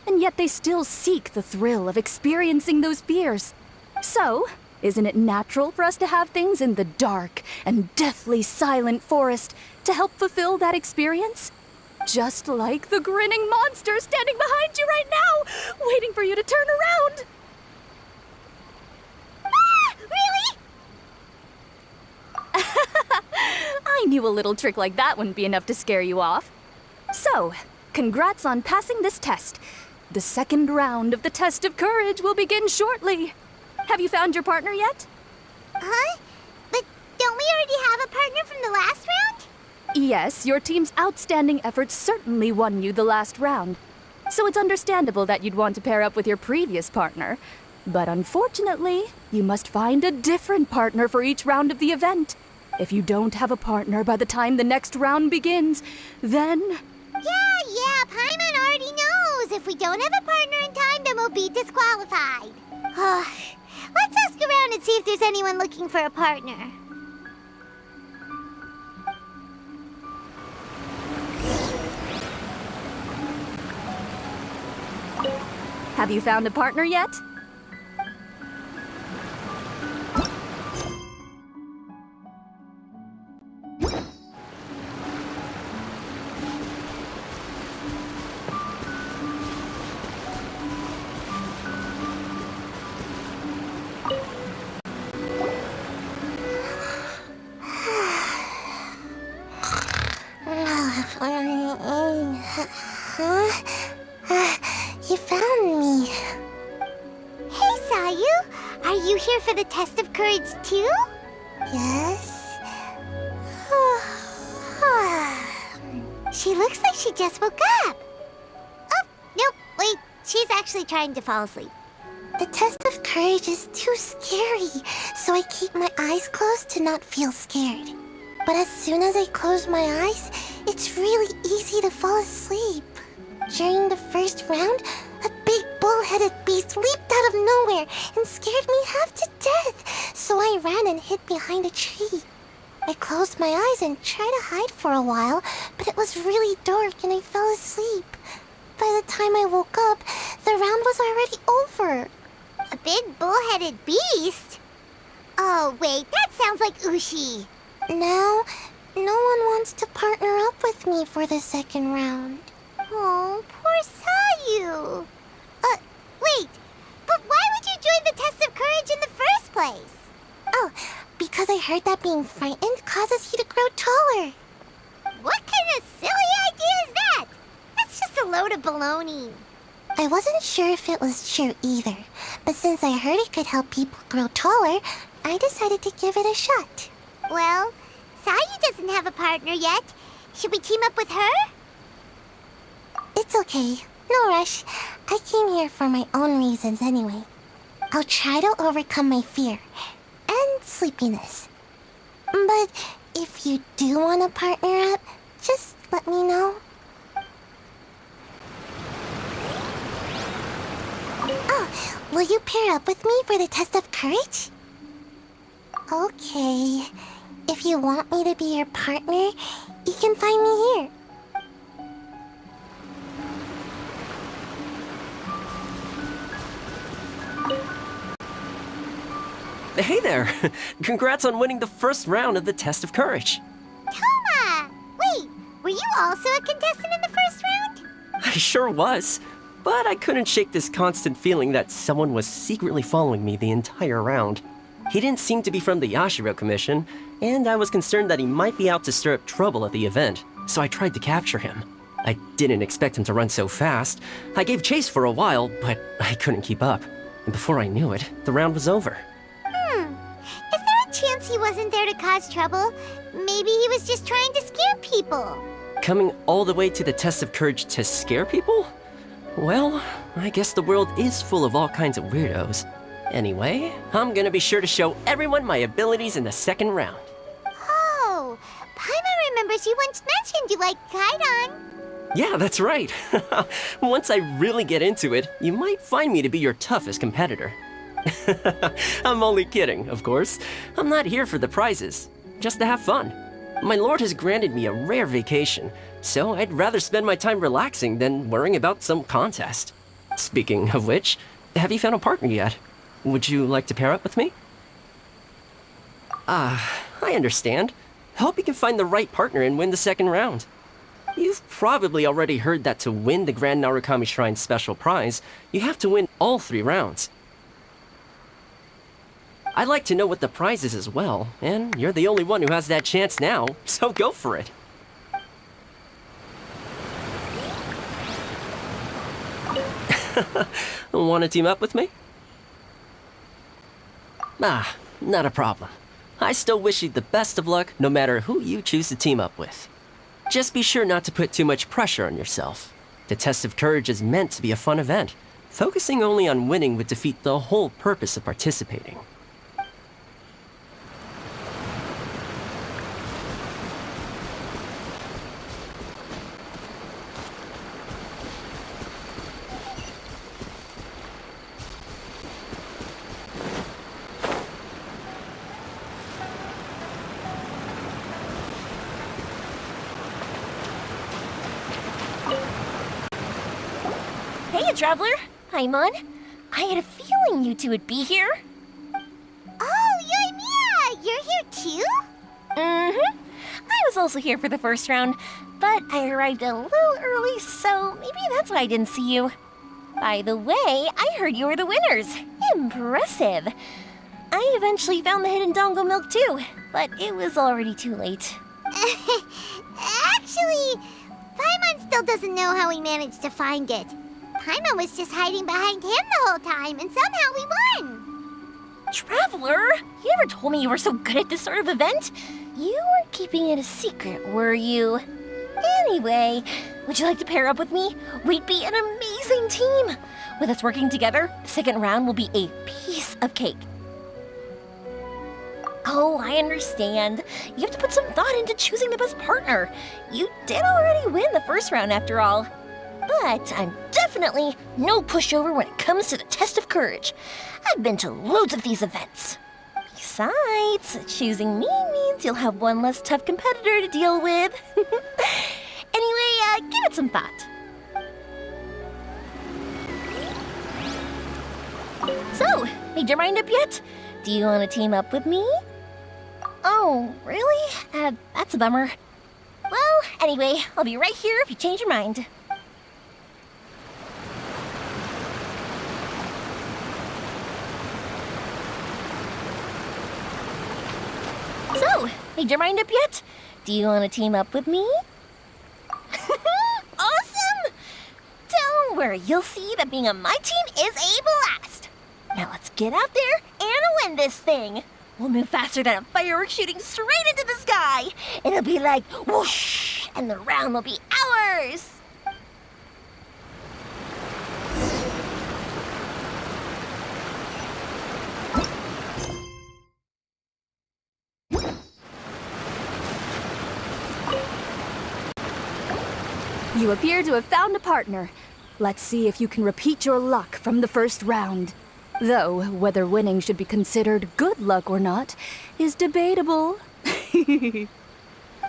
and yet they still seek the thrill of experiencing those fears. So, isn't it natural for us to have things in the dark and deathly silent forest to help fulfill that experience? Just like the grinning monster standing behind you right now, waiting for you to turn around. Ah, really? I knew a little trick like that wouldn't be enough to scare you off. So, congrats on passing this test. The second round of the test of courage will begin shortly. Have you found your partner yet? Huh? But don't we already have a partner from the last round? Yes, your team's outstanding efforts certainly won you the last round. So it's understandable that you'd want to pair up with your previous partner. But unfortunately, you must find a different partner for each round of the event. If you don't have a partner by the time the next round begins, then... Yeah, Paimon already knows. If we don't have a partner in time, then we'll be disqualified. Let's ask around and see if there's anyone looking for a partner. Have you found a partner yet? You found me. Hey, Sayu. Are you here for the test of courage, too? Yes. She looks like she just woke up. Oh, nope, wait. She's actually trying to fall asleep. The test of courage is too scary, so I keep my eyes closed to not feel scared. But as soon as I close my eyes, it's really easy to fall asleep. During the first round, a big bull-headed beast leaped out of nowhere and scared me half to death, so I ran and hid behind a tree. I closed my eyes and tried to hide for a while, but it was really dark and I fell asleep. By the time I woke up, the round was already over. A big bull-headed beast? Oh, wait, that sounds like Ushi. Now, no one wants to partner up with me for the second round. Oh, poor Sayu. Wait, but why would you join the test of courage in the first place? Oh, because I heard that being frightened causes you to grow taller. What kind of silly idea is that? That's just a load of baloney. I wasn't sure if it was true either, but since I heard it could help people grow taller, I decided to give it a shot. Well, Sayu doesn't have a partner yet. Should we team up with her? It's okay. No rush. I came here for my own reasons anyway. I'll try to overcome my fear and sleepiness. But if you do want to partner up, just let me know. Oh, will you pair up with me for the test of courage? Okay. If you want me to be your partner, you can find me here. Hey there! Congrats on winning the first round of the test of courage. Toma! Wait, were you also a contestant in the first round? I sure was, but I couldn't shake this constant feeling that someone was secretly following me the entire round. He didn't seem to be from the Yashiro Commission, and I was concerned that he might be out to stir up trouble at the event, so I tried to capture him. I didn't expect him to run so fast. I gave chase for a while, but I couldn't keep up. And before I knew it, the round was over. Is there a chance he wasn't there to cause trouble? Maybe he was just trying to scare people. Coming all the way to the test of courage to scare people? Well, I guess the world is full of all kinds of weirdos. Anyway, I'm gonna be sure to show everyone my abilities in the second round. Oh, Paimon remembers you once mentioned you like Kaidan. Yeah, that's right. Once I really get into it, you might find me to be your toughest competitor. I'm only kidding, of course. I'm not here for the prizes, just to have fun. My lord has granted me a rare vacation, so I'd rather spend my time relaxing than worrying about some contest. Speaking of which, have you found a partner yet? Would you like to pair up with me? I understand. Hope you can find the right partner and win the second round. You've probably already heard that to win the Grand Narukami Shrine's special prize, you have to win all 3 rounds. I'd like to know what the prize is as well, and you're the only one who has that chance now, so go for it. Want to team up with me? Not a problem. I still wish you the best of luck, no matter who you choose to team up with. Just be sure not to put too much pressure on yourself. The test of courage is meant to be a fun event. Focusing only on winning would defeat the whole purpose of participating. Hey, Traveler! Paimon! I had a feeling you two would be here. Oh, Yoimiya! You're here too? Mm-hmm. I was also here for the first round, but I arrived a little early, so maybe that's why I didn't see you. By the way, I heard you were the winners. Impressive. I eventually found the hidden Dongo milk too, but it was already too late. Actually, Paimon still doesn't know how we managed to find it. Paimon was just hiding behind him the whole time, and somehow we won! Traveler, you never told me you were so good at this sort of event. You weren't keeping it a secret, were you? Anyway, would you like to pair up with me? We'd be an amazing team. With us working together, the second round will be a piece of cake. Oh, I understand. You have to put some thought into choosing the best partner. You did already win the first round after all. But I'm definitely no pushover when it comes to the test of courage. I've been to loads of these events. Besides, choosing me means you'll have one less tough competitor to deal with. Anyway, give it some thought. So, made your mind up yet? Do you want to team up with me? Oh, really? That's a bummer. Well, anyway, I'll be right here if you change your mind. So, made your mind up yet? Do you want to team up with me? Awesome! Don't worry, you'll see that being on my team is a blast. Now let's get out there and win this thing. We'll move faster than a firework shooting straight into the sky. It'll be like whoosh, and the round will be ours. You appear to have found a partner. Let's see if you can repeat your luck from the first round. Though, whether winning should be considered good luck or not is debatable.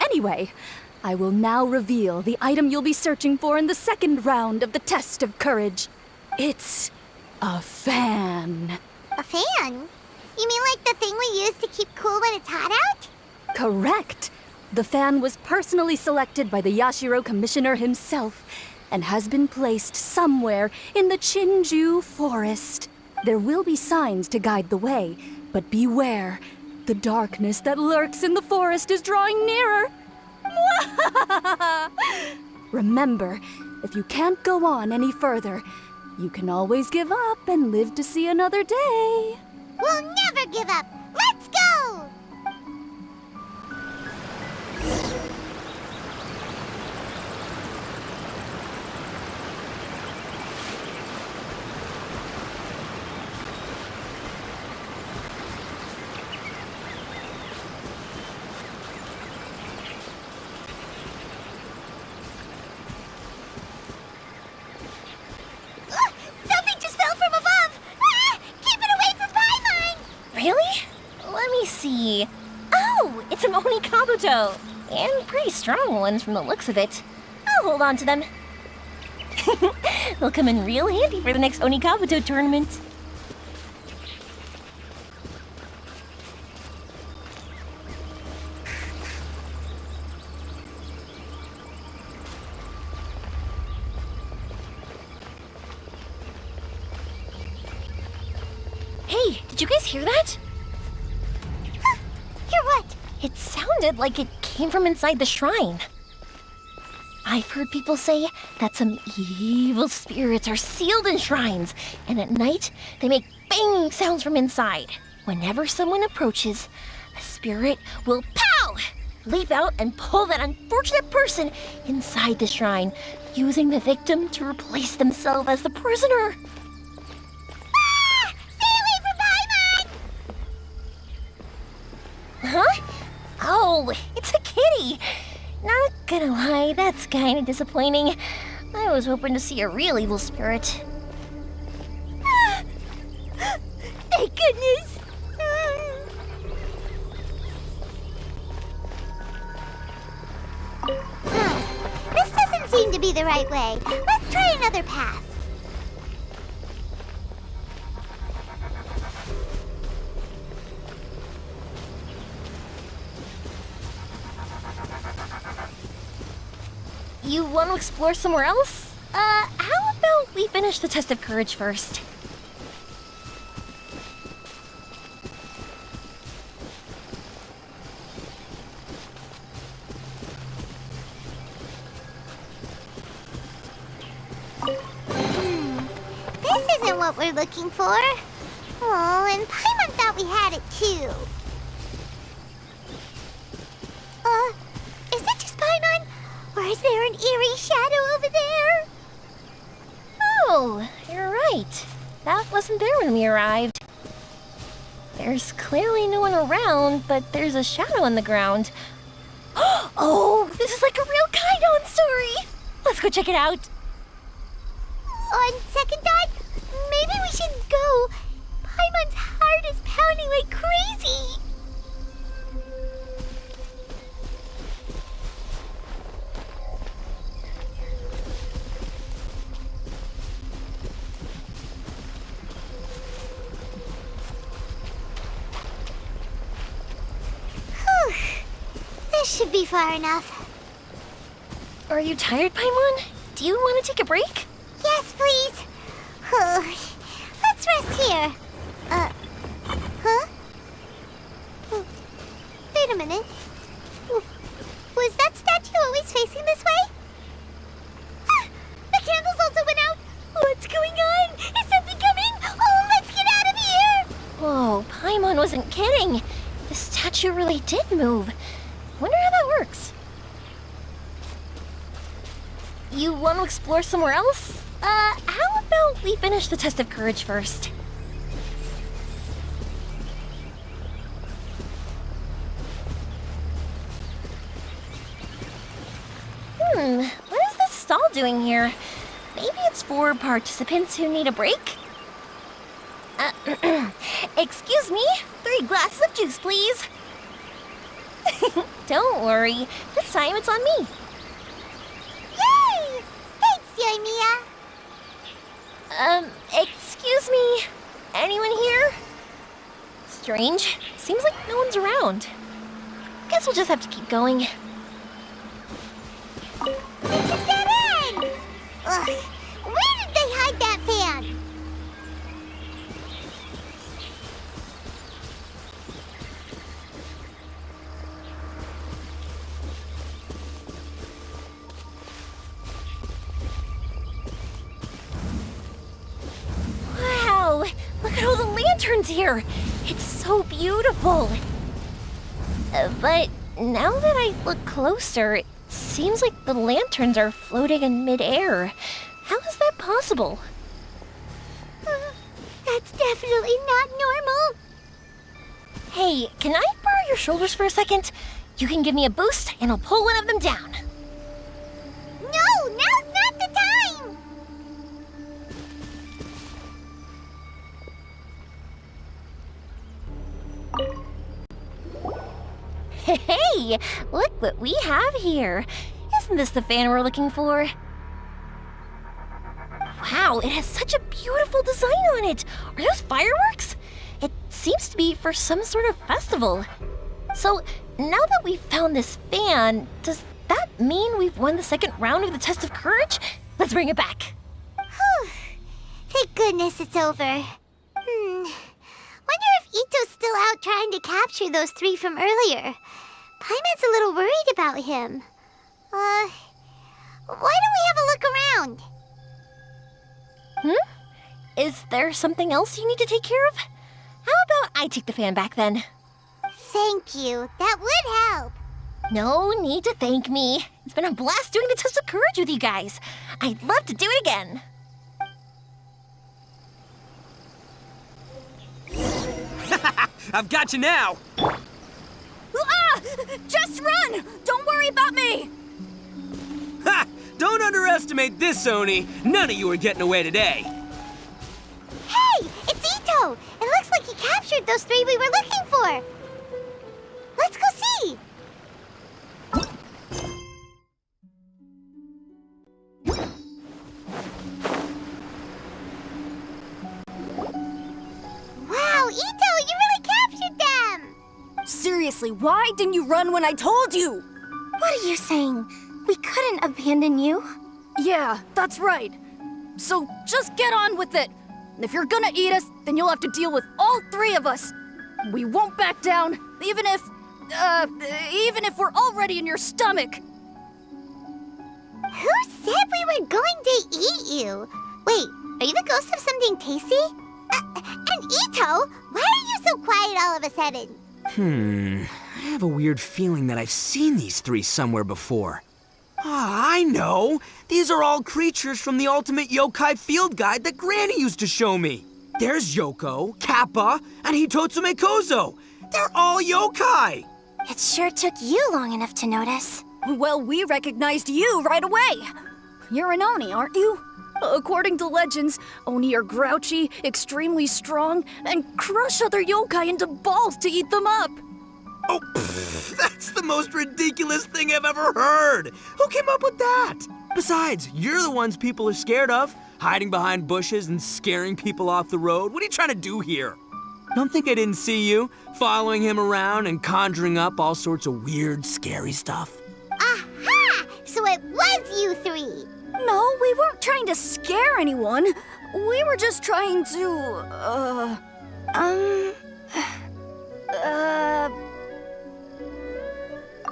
Anyway, I will now reveal the item you'll be searching for in the second round of the test of courage. It's a fan. A fan? You mean like the thing we use to keep cool when it's hot out? Correct. The fan was personally selected by the Yashiro Commissioner himself and has been placed somewhere in the Chinju Forest. There will be signs to guide the way, but beware. The darkness that lurks in the forest is drawing nearer. Remember, if you can't go on any further, you can always give up and live to see another day. We'll never give up. Let's go! Makoto! And pretty strong ones from the looks of it. I'll hold on to them. They'll come in real handy for the next Onikabuto tournament. Hey, did you guys hear that? Hear what? It sounded like it came from inside the shrine. I've heard people say that some evil spirits are sealed in shrines, and at night they make banging sounds from inside. Whenever someone approaches, the spirit will pow! Leap out and pull that unfortunate person inside the shrine, using the victim to replace themselves as the prisoner. Ah! Stay away from Paimon! Huh? Oh, it's a kitty. Not gonna lie, that's kind of disappointing. I was hoping to see a real evil spirit. Thank goodness! This doesn't seem to be the right way. Let's try another path. You want to explore somewhere else? How about we finish the test of courage first? This isn't what we're looking for. Oh, and Paimon thought we had it too. Is it just Paimon? Or is there an eerie shadow over there? Oh, you're right. That wasn't there when we arrived. There's clearly no one around, but there's a shadow on the ground. Oh, this is like a real Kaidon story! Let's go check it out. On second thought, maybe we should go. Paimon's heart is pounding like crazy. Whew. This should be far enough. Are you tired, Paimon? Do you want to take a break? Yes, please. Let's rest here. Huh? Wait a minute. Was that statue always facing this way? The candles also went out. What's going on? Is something coming? Oh, let's get out of here! Whoa, Paimon wasn't kidding. The statue really did move. Wonder how that works. You want to explore somewhere else? How about we finish the test of courage first? What is this stall doing here? Maybe it's for participants who need a break? Excuse me, 3 glasses of juice, please. Don't worry, this time it's on me. Yay! Thanks, Yoimiya. Excuse me? Anyone here? Strange. Seems like no one's around. Guess we'll just have to keep going. It's a dead end! Ugh, where did they hide that fan? Wow! Look at all the lanterns here! It's so beautiful! But now that I look closer, it seems like the lanterns are floating in midair. How is that possible? That's definitely not normal. Hey, can I borrow your shoulders for a second? You can give me a boost, and I'll pull one of them down. No, now's not the time! Hey, look what we have here. Isn't this the fan we're looking for? Wow, it has such a beautiful design on it. Are those fireworks? It seems to be for some sort of festival. So, now that we've found this fan, does that mean we've won the second round of the test of courage? Let's bring it back. Whew. Thank goodness it's over. Wonder if Ito's still out trying to capture those 3 from earlier. Paimon's a little worried about him. Why don't we have a look around? Is there something else you need to take care of? How about I take the fan back then? Thank you. That would help. No need to thank me. It's been a blast doing the test of courage with you guys. I'd love to do it again. I've got you now! Ah! Just run! Don't worry about me! Ha! Don't underestimate this, Oni. None of you are getting away today. Hey! It's Ito! It looks like he captured those 3 we were looking for. Let's go see! Wow, Ito! You really captured them! Seriously, why didn't you run when I told you? What are you saying? We couldn't abandon you? Yeah, that's right. So just get on with it. If you're gonna eat us, then you'll have to deal with all 3 of us. We won't back down, even if we're already in your stomach. Who said we were going to eat you? Wait, are you the ghost of something tasty? And Ito, why are you so quiet all of a sudden? I have a weird feeling that I've seen these 3 somewhere before. Ah, I know! These are all creatures from the Ultimate Yokai Field Guide that Granny used to show me. There's Yoko, Kappa, and Hitotsume Kozo. They're all yokai! It sure took you long enough to notice. Well, we recognized you right away. You're an Oni, aren't you? According to legends, Oni are grouchy, extremely strong, and crush other yokai into balls to eat them up. Oh, that's the most ridiculous thing I've ever heard! Who came up with that? Besides, you're the ones people are scared of, hiding behind bushes and scaring people off the road. What are you trying to do here? Don't think I didn't see you, following him around and conjuring up all sorts of weird, scary stuff. Aha! So it was you 3! No, we weren't trying to scare anyone. We were just trying to,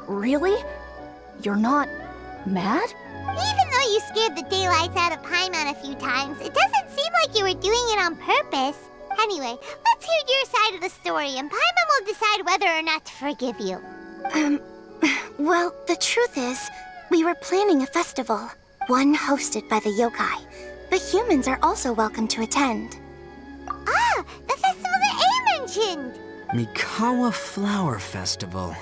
Really? You're not mad? Even though you scared the daylights out of Paimon a few times, it doesn't seem like you were doing it on purpose. Anyway, let's hear your side of the story, and Paimon will decide whether or not to forgive you. Well, the truth is, we were planning a festival, one hosted by the yokai. But humans are also welcome to attend. Ah, the festival that A mentioned! Mikawa Flower Festival.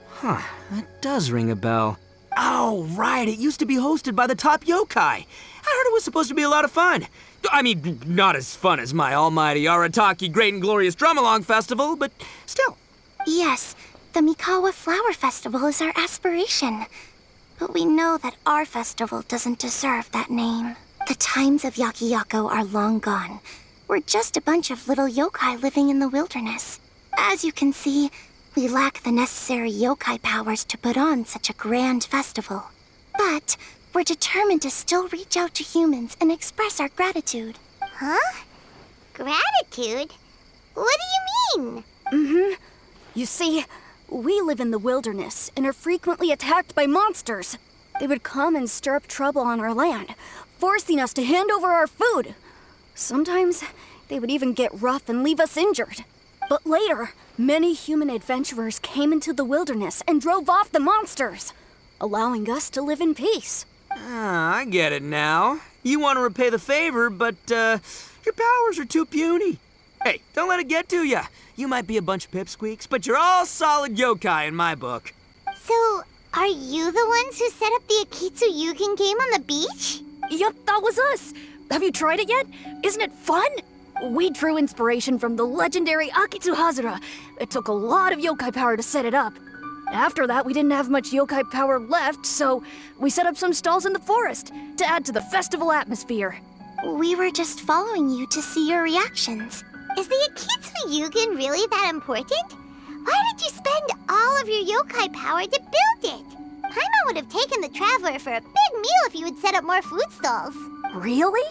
Huh, that does ring a bell. Oh, right, it used to be hosted by the top yokai. I heard it was supposed to be a lot of fun. I mean, not as fun as my almighty Arataki Great and Glorious Drum-Along Festival, but still. Yes, the Mikawa Flower Festival is our aspiration. But we know that our festival doesn't deserve that name. The times of Yakiyako are long gone. We're just a bunch of little yokai living in the wilderness. As you can see, we lack the necessary yokai powers to put on such a grand festival. But we're determined to still reach out to humans and express our gratitude. Huh? Gratitude? What do you mean? You see, we live in the wilderness and are frequently attacked by monsters. They would come and stir up trouble on our land, forcing us to hand over our food. Sometimes they would even get rough and leave us injured. But later, many human adventurers came into the wilderness and drove off the monsters, allowing us to live in peace. Ah, I get it now. You want to repay the favor, but your powers are too puny. Hey, don't let it get to ya. You might be a bunch of pipsqueaks, but you're all solid yokai in my book. So, are you the ones who set up the Akitsu Yugen game on the beach? Yup, that was us. Have you tried it yet? Isn't it fun? We drew inspiration from the legendary Akitsu Hazura. It took a lot of yokai power to set it up. After that, we didn't have much yokai power left, so we set up some stalls in the forest to add to the festival atmosphere. We were just following you to see your reactions. Is the Akitsu Yugen really that important? Why did you spend all of your yokai power to build it? Paimon would have taken the Traveler for a big meal if you had set up more food stalls. Really?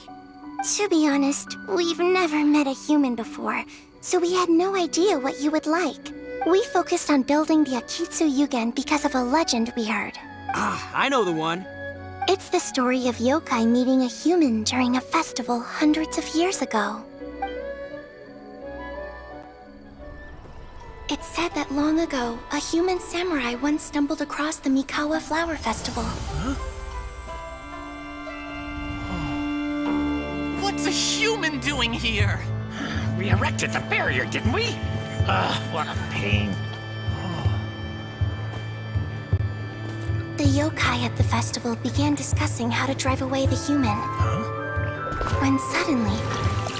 To be honest, we've never met a human before, so we had no idea what you would like. We focused on building the Akitsu Yugen because of a legend we heard. Ah, I know the one. It's the story of yokai meeting a human during a festival hundreds of years ago. It's said that long ago, a human samurai once stumbled across the Mikawa Flower Festival. What's a human doing here? We erected the barrier, didn't we? What a pain. The yokai at the festival began discussing how to drive away the human. When suddenly,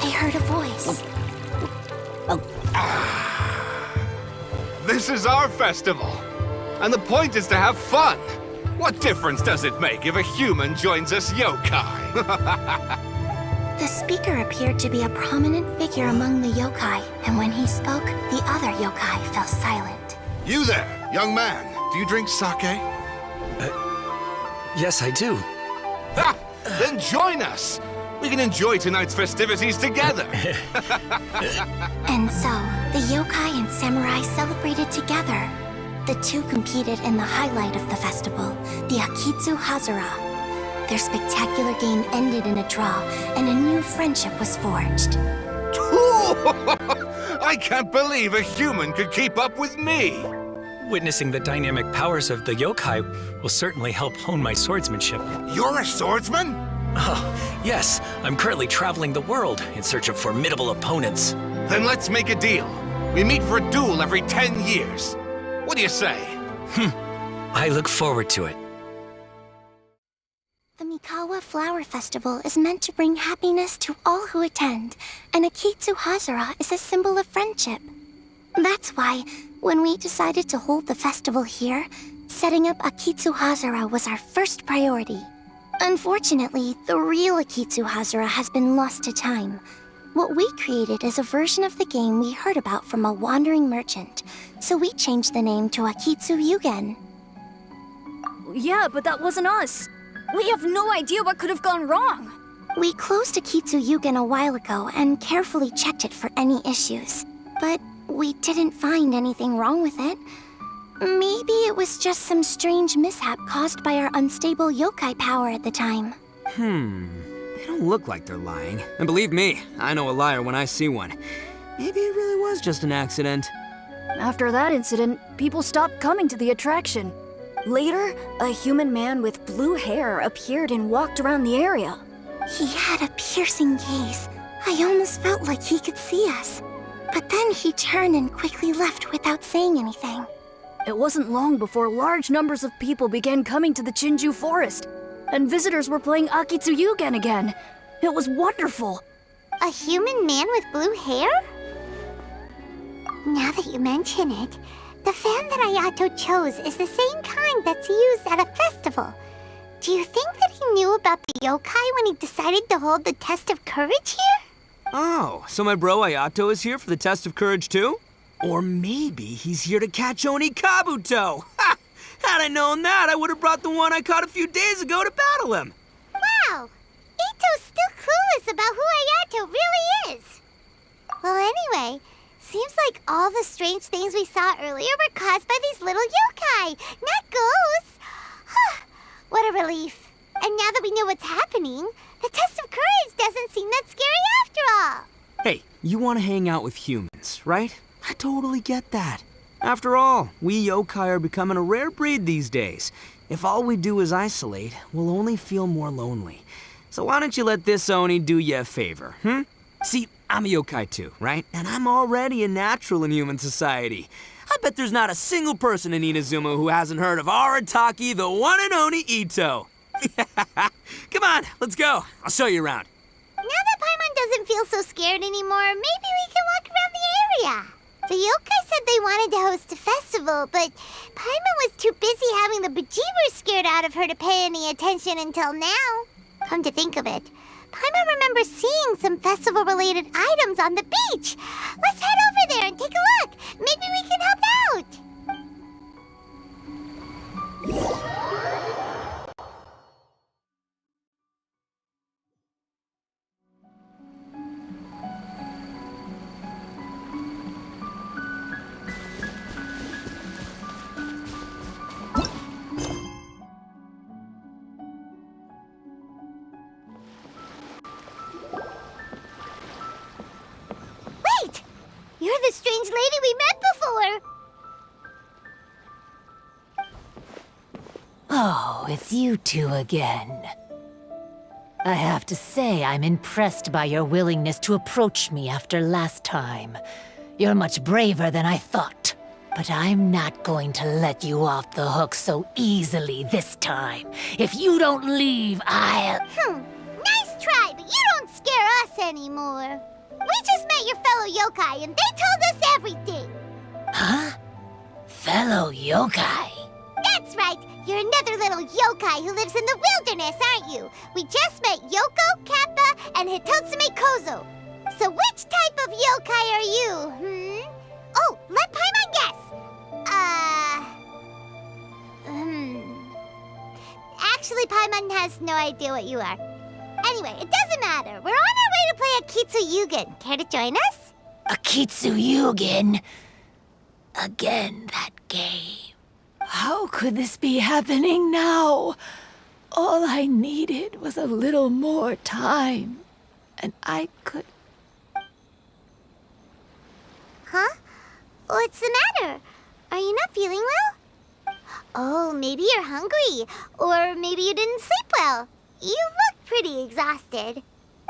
they heard a voice. This is our festival, and the point is to have fun. What difference does it make if a human joins us yokai? The speaker appeared to be a prominent figure among the yokai, and when he spoke, the other yokai fell silent. You there, young man, do you drink sake? Yes, I do. Ha! Then join us! We can enjoy tonight's festivities together! And so, the yokai and samurai celebrated together. The two competed in the highlight of the festival, the Akitsu Hazara. Their spectacular game ended in a draw, and a new friendship was forged. I can't believe a human could keep up with me! Witnessing the dynamic powers of the yokai will certainly help hone my swordsmanship. You're a swordsman? Oh, yes. I'm currently traveling the world in search of formidable opponents. Then let's make a deal. We meet for a duel every 10 years. What do you say? I look forward to it. The Mikawa Flower Festival is meant to bring happiness to all who attend, and Akitsu Hazara is a symbol of friendship. That's why, when we decided to hold the festival here, setting up Akitsu Hazara was our first priority. Unfortunately, the real Akitsu Hazara has been lost to time. What we created is a version of the game we heard about from a wandering merchant, so we changed the name to Akitsu Yugen. Yeah, but that wasn't us. We have no idea what could have gone wrong. We closed Akitsu Yugen a while ago and carefully checked it for any issues. But we didn't find anything wrong with it. Maybe it was just some strange mishap caused by our unstable yokai power at the time. They don't look like they're lying. And believe me, I know a liar when I see one. Maybe it really was just an accident. After that incident, people stopped coming to the attraction. Later, a human man with blue hair appeared and walked around the area. He had a piercing gaze. I almost felt like he could see us. But then he turned and quickly left without saying anything. It wasn't long before large numbers of people began coming to the Chinju forest, and visitors were playing Akitsu Yugen again. It was wonderful. A human man with blue hair? Now that you mention it, the fan that Ayato chose is the same kind that's used at a festival. Do you think that he knew about the yokai when he decided to hold the test of courage here? Oh, so my bro Ayato is here for the test of courage too? Or maybe he's here to catch Oni Kabuto! Ha! Had I known that, I would have brought the one I caught a few days ago to battle him! Wow! Ito's still clueless about who Ayato really is! Well, anyway, seems like all the strange things we saw earlier were caused by these little yokai, not ghosts! What a relief. And now that we know what's happening, the test of courage doesn't seem that scary after all! Hey, you want to hang out with humans, right? I totally get that. After all, we yokai are becoming a rare breed these days. If all we do is isolate, we'll only feel more lonely. So why don't you let this Oni do you a favor, See, I'm a yokai too, right? And I'm already a natural in human society. I bet there's not a single person in Inazuma who hasn't heard of Arataki, the one and only Ito. Come on, let's go. I'll show you around. Now that Paimon doesn't feel so scared anymore, maybe we can walk around the area. The yokai said they wanted to host a festival, but Paimon was too busy having the bejeebers scared out of her to pay any attention until now. Come to think of it, Paimon remembers seeing some festival-related items on the beach. Let's head over there and take a look. Maybe we can help out. Wait! You're the strange lady we met before! Oh, it's you two again. I have to say, I'm impressed by your willingness to approach me after last time. You're much braver than I thought. But I'm not going to let you off the hook so easily this time. If you don't leave, I'll... Nice try, but you don't scare us anymore. We just met your fellow yokai, and they told us everything. Huh? Fellow yokai? That's right. You're another little yokai who lives in the wilderness, aren't you? We just met Yoko, Kappa, and Hitotsume Kozo. So which type of yokai are you, Oh, let Paimon guess. Actually, Paimon has no idea what you are. Anyway, it doesn't matter. We're on our way to play Akitsu Yugen. Care to join us? Akitsu Yugen? Again, that game. How could this be happening now? All I needed was a little more time. And I could... Huh? What's the matter? Are you not feeling well? Oh, maybe you're hungry. Or maybe you didn't sleep well. You look pretty exhausted.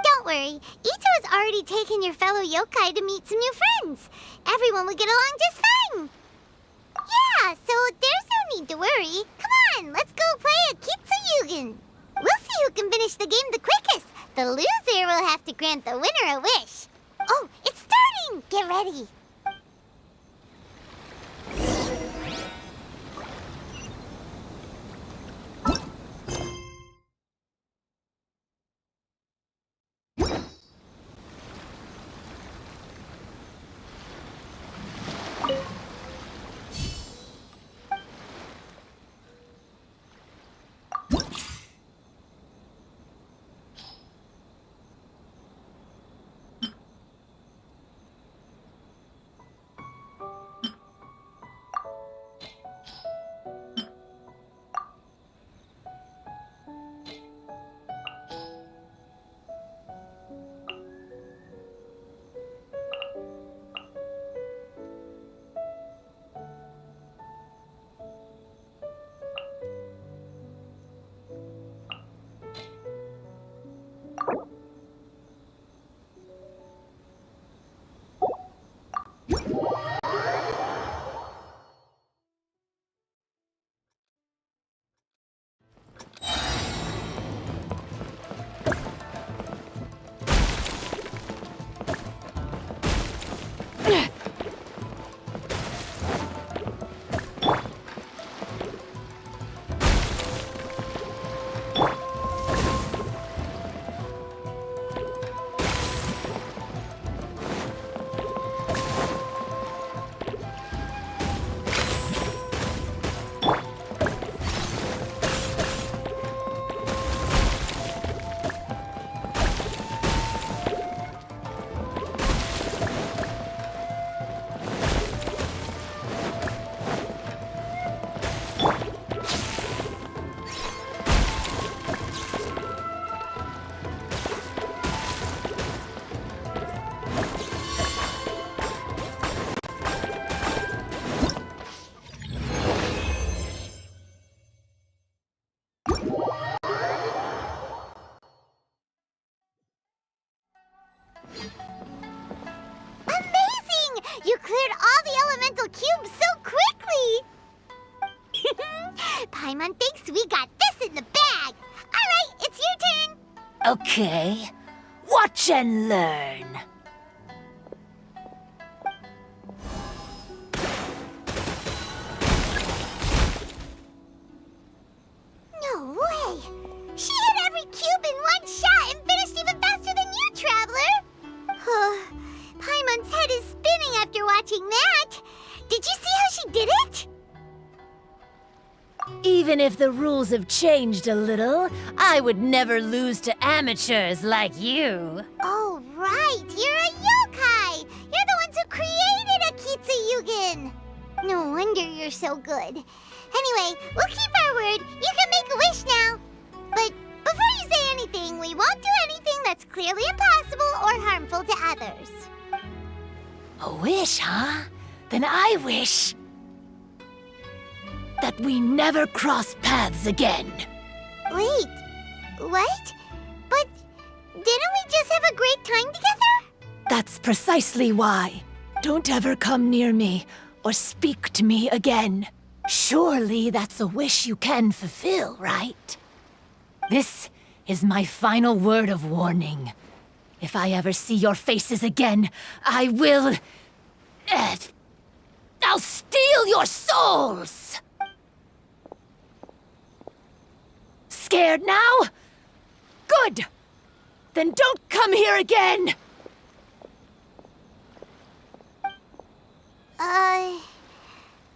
Don't worry, Ito has already taken your fellow yokai to meet some new friends. Everyone will get along just fine. Yeah, so there's no need to worry. Come on, let's go play Akitsu Yugen. We'll see who can finish the game the quickest. The loser will have to grant the winner a wish. Oh, it's starting! Get ready. You cleared all the elemental cubes so quickly! Paimon thinks we got this in the bag! Alright, it's your turn! Okay. Watch and learn. watching that. Did you see how she did it? Even if the rules have changed a little, I would never lose to amateurs like you. Oh, right. You're a yokai. You're the ones who created Akitsu Yugen. No wonder you're so good. Anyway, we'll keep our word. You can make a wish now. But before you say anything, we won't do anything that's clearly impossible or harmful to others. A wish, huh? Then I wish that we never cross paths again. Wait, what? But didn't we just have a great time together? That's precisely why. Don't ever come near me or speak to me again. Surely that's a wish you can fulfill, right? This is my final word of warning. If I ever see your faces again, I will... I'll steal your souls! Scared now? Good! Then don't come here again!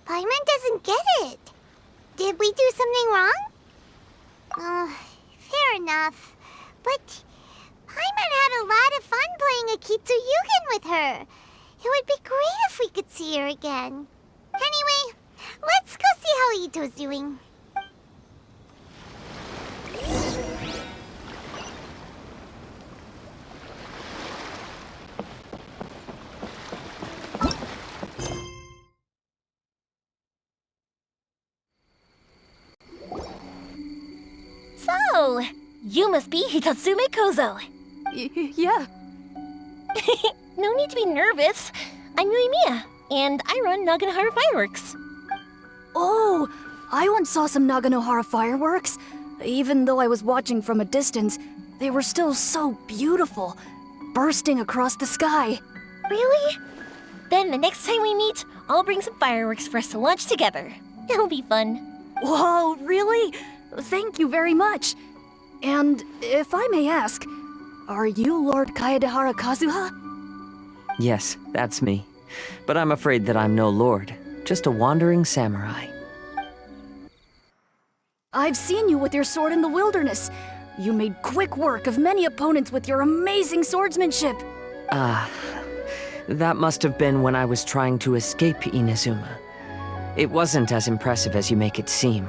Paimon doesn't get it. Did we do something wrong? Fair enough. But Paimon had a lot of fun playing Akitsu Yugen with her. It would be great if we could see her again. Anyway, let's go see how Ito's doing. So, you must be Hitatsume Kozo. Yeah. No need to be nervous. I'm Yuimiya, and I run Naganohara Fireworks. Oh, I once saw some Naganohara fireworks. Even though I was watching from a distance, they were still so beautiful, bursting across the sky. Really? Then the next time we meet, I'll bring some fireworks for us to launch together. It'll be fun. Whoa, really? Thank you very much. And if I may ask, are you Lord Kaedehara Kazuha? Yes, that's me. But I'm afraid that I'm no lord, just a wandering samurai. I've seen you with your sword in the wilderness. You made quick work of many opponents with your amazing swordsmanship. That must have been when I was trying to escape Inazuma. It wasn't as impressive as you make it seem.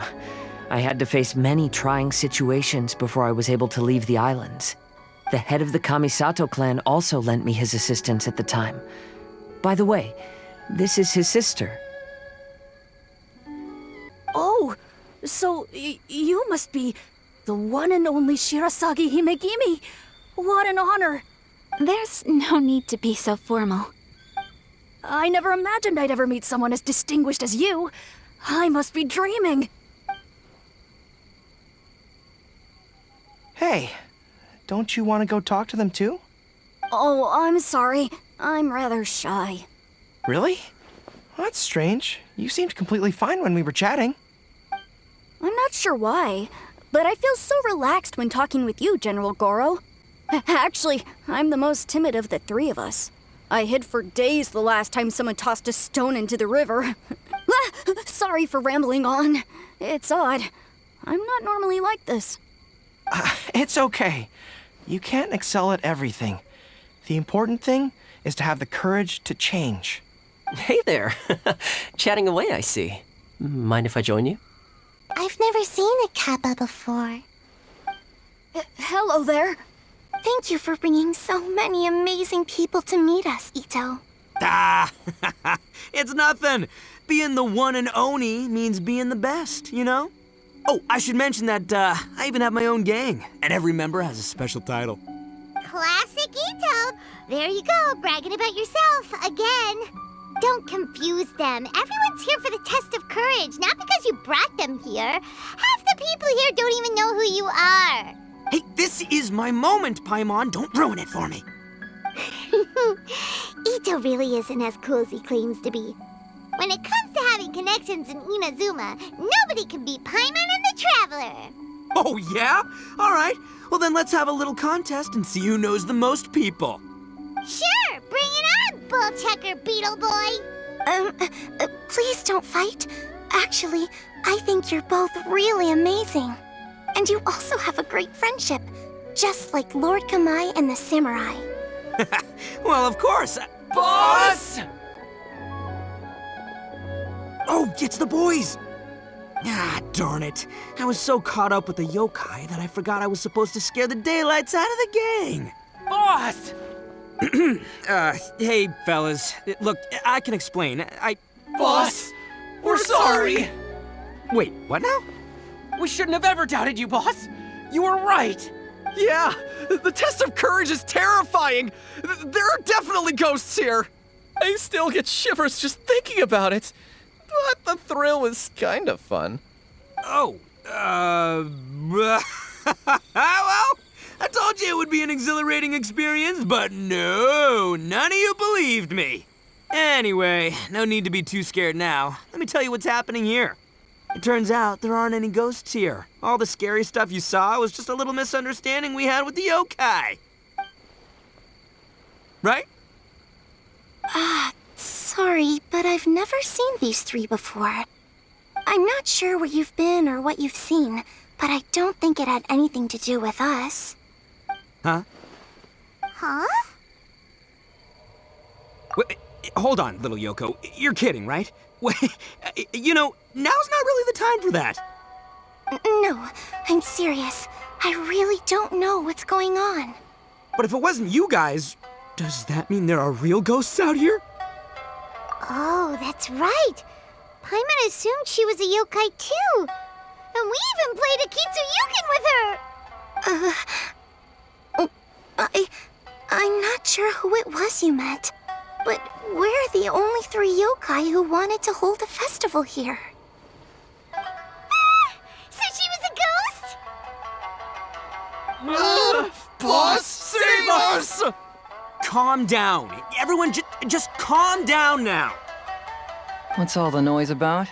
I had to face many trying situations before I was able to leave the islands. The head of the Kamisato clan also lent me his assistance at the time. By the way, this is his sister. Oh, so you must be the one and only Shirasagi Himegimi. What an honor. There's no need to be so formal. I never imagined I'd ever meet someone as distinguished as you. I must be dreaming. Hey, don't you want to go talk to them too? Oh, I'm sorry. I'm rather shy. Really? Well, that's strange. You seemed completely fine when we were chatting. I'm not sure why, but I feel so relaxed when talking with you, General Goro. Actually, I'm the most timid of the three of us. I hid for days the last time someone tossed a stone into the river. Sorry for rambling on. It's odd. I'm not normally like this. It's okay. You can't excel at everything. The important thing is to have the courage to change. Hey there. Chatting away, I see. Mind if I join you? I've never seen a kappa before. Hello there. Thank you for bringing so many amazing people to meet us, Ito. It's nothing. Being the one and only means being the best, you know? Oh, I should mention that I even have my own gang, and every member has a special title. Classic Ito! There you go, bragging about yourself again. Don't confuse them. Everyone's here for the test of courage, not because you brought them here. Half the people here don't even know who you are. Hey, this is my moment, Paimon. Don't ruin it for me. Ito really isn't as cool as he claims to be. When it comes to having connections in Inazuma, nobody can beat Paimon and the Traveler. Oh, yeah? All right. Well, then let's have a little contest and see who knows the most people. Sure, bring it on! ball checker, Beetle Boy! Please don't fight. Actually, I think you're both really amazing. And you also have a great friendship, just like Lord Kamai and the samurai. Well, of course. Boss! Oh, it's the boys! Ah, darn it. I was so caught up with the yokai that I forgot I was supposed to scare the daylights out of the gang. Boss! Hey, fellas. Look, I can explain. Boss! We're sorry! Wait, what now? We shouldn't have ever doubted you, boss! You were right! Yeah, the test of courage is terrifying. There are definitely ghosts here. I still get shivers just thinking about it. But the thrill was kind of fun. Oh, well, I told you it would be an exhilarating experience, but no, none of you believed me. Anyway, no need to be too scared now. Let me tell you what's happening here. It turns out there aren't any ghosts here. All the scary stuff you saw was just a little misunderstanding we had with the yokai. Right? Sorry, but I've never seen these three before. I'm not sure where you've been or what you've seen, but I don't think it had anything to do with us. Huh? Huh? Wait, hold on, little Yoko. You're kidding, right? Wait, you know, now's not really the time for that. No, I'm serious. I really don't know what's going on. But if it wasn't you guys, does that mean there are real ghosts out here? Oh, that's right. Paimon assumed she was a yokai too. And we even played Akitsu Yukin with her. I'm not sure who it was you met, but we're the only three yokai who wanted to hold a festival here. So she was a ghost? Boss, save us! Calm down. Everyone just calm down now. What's all the noise about?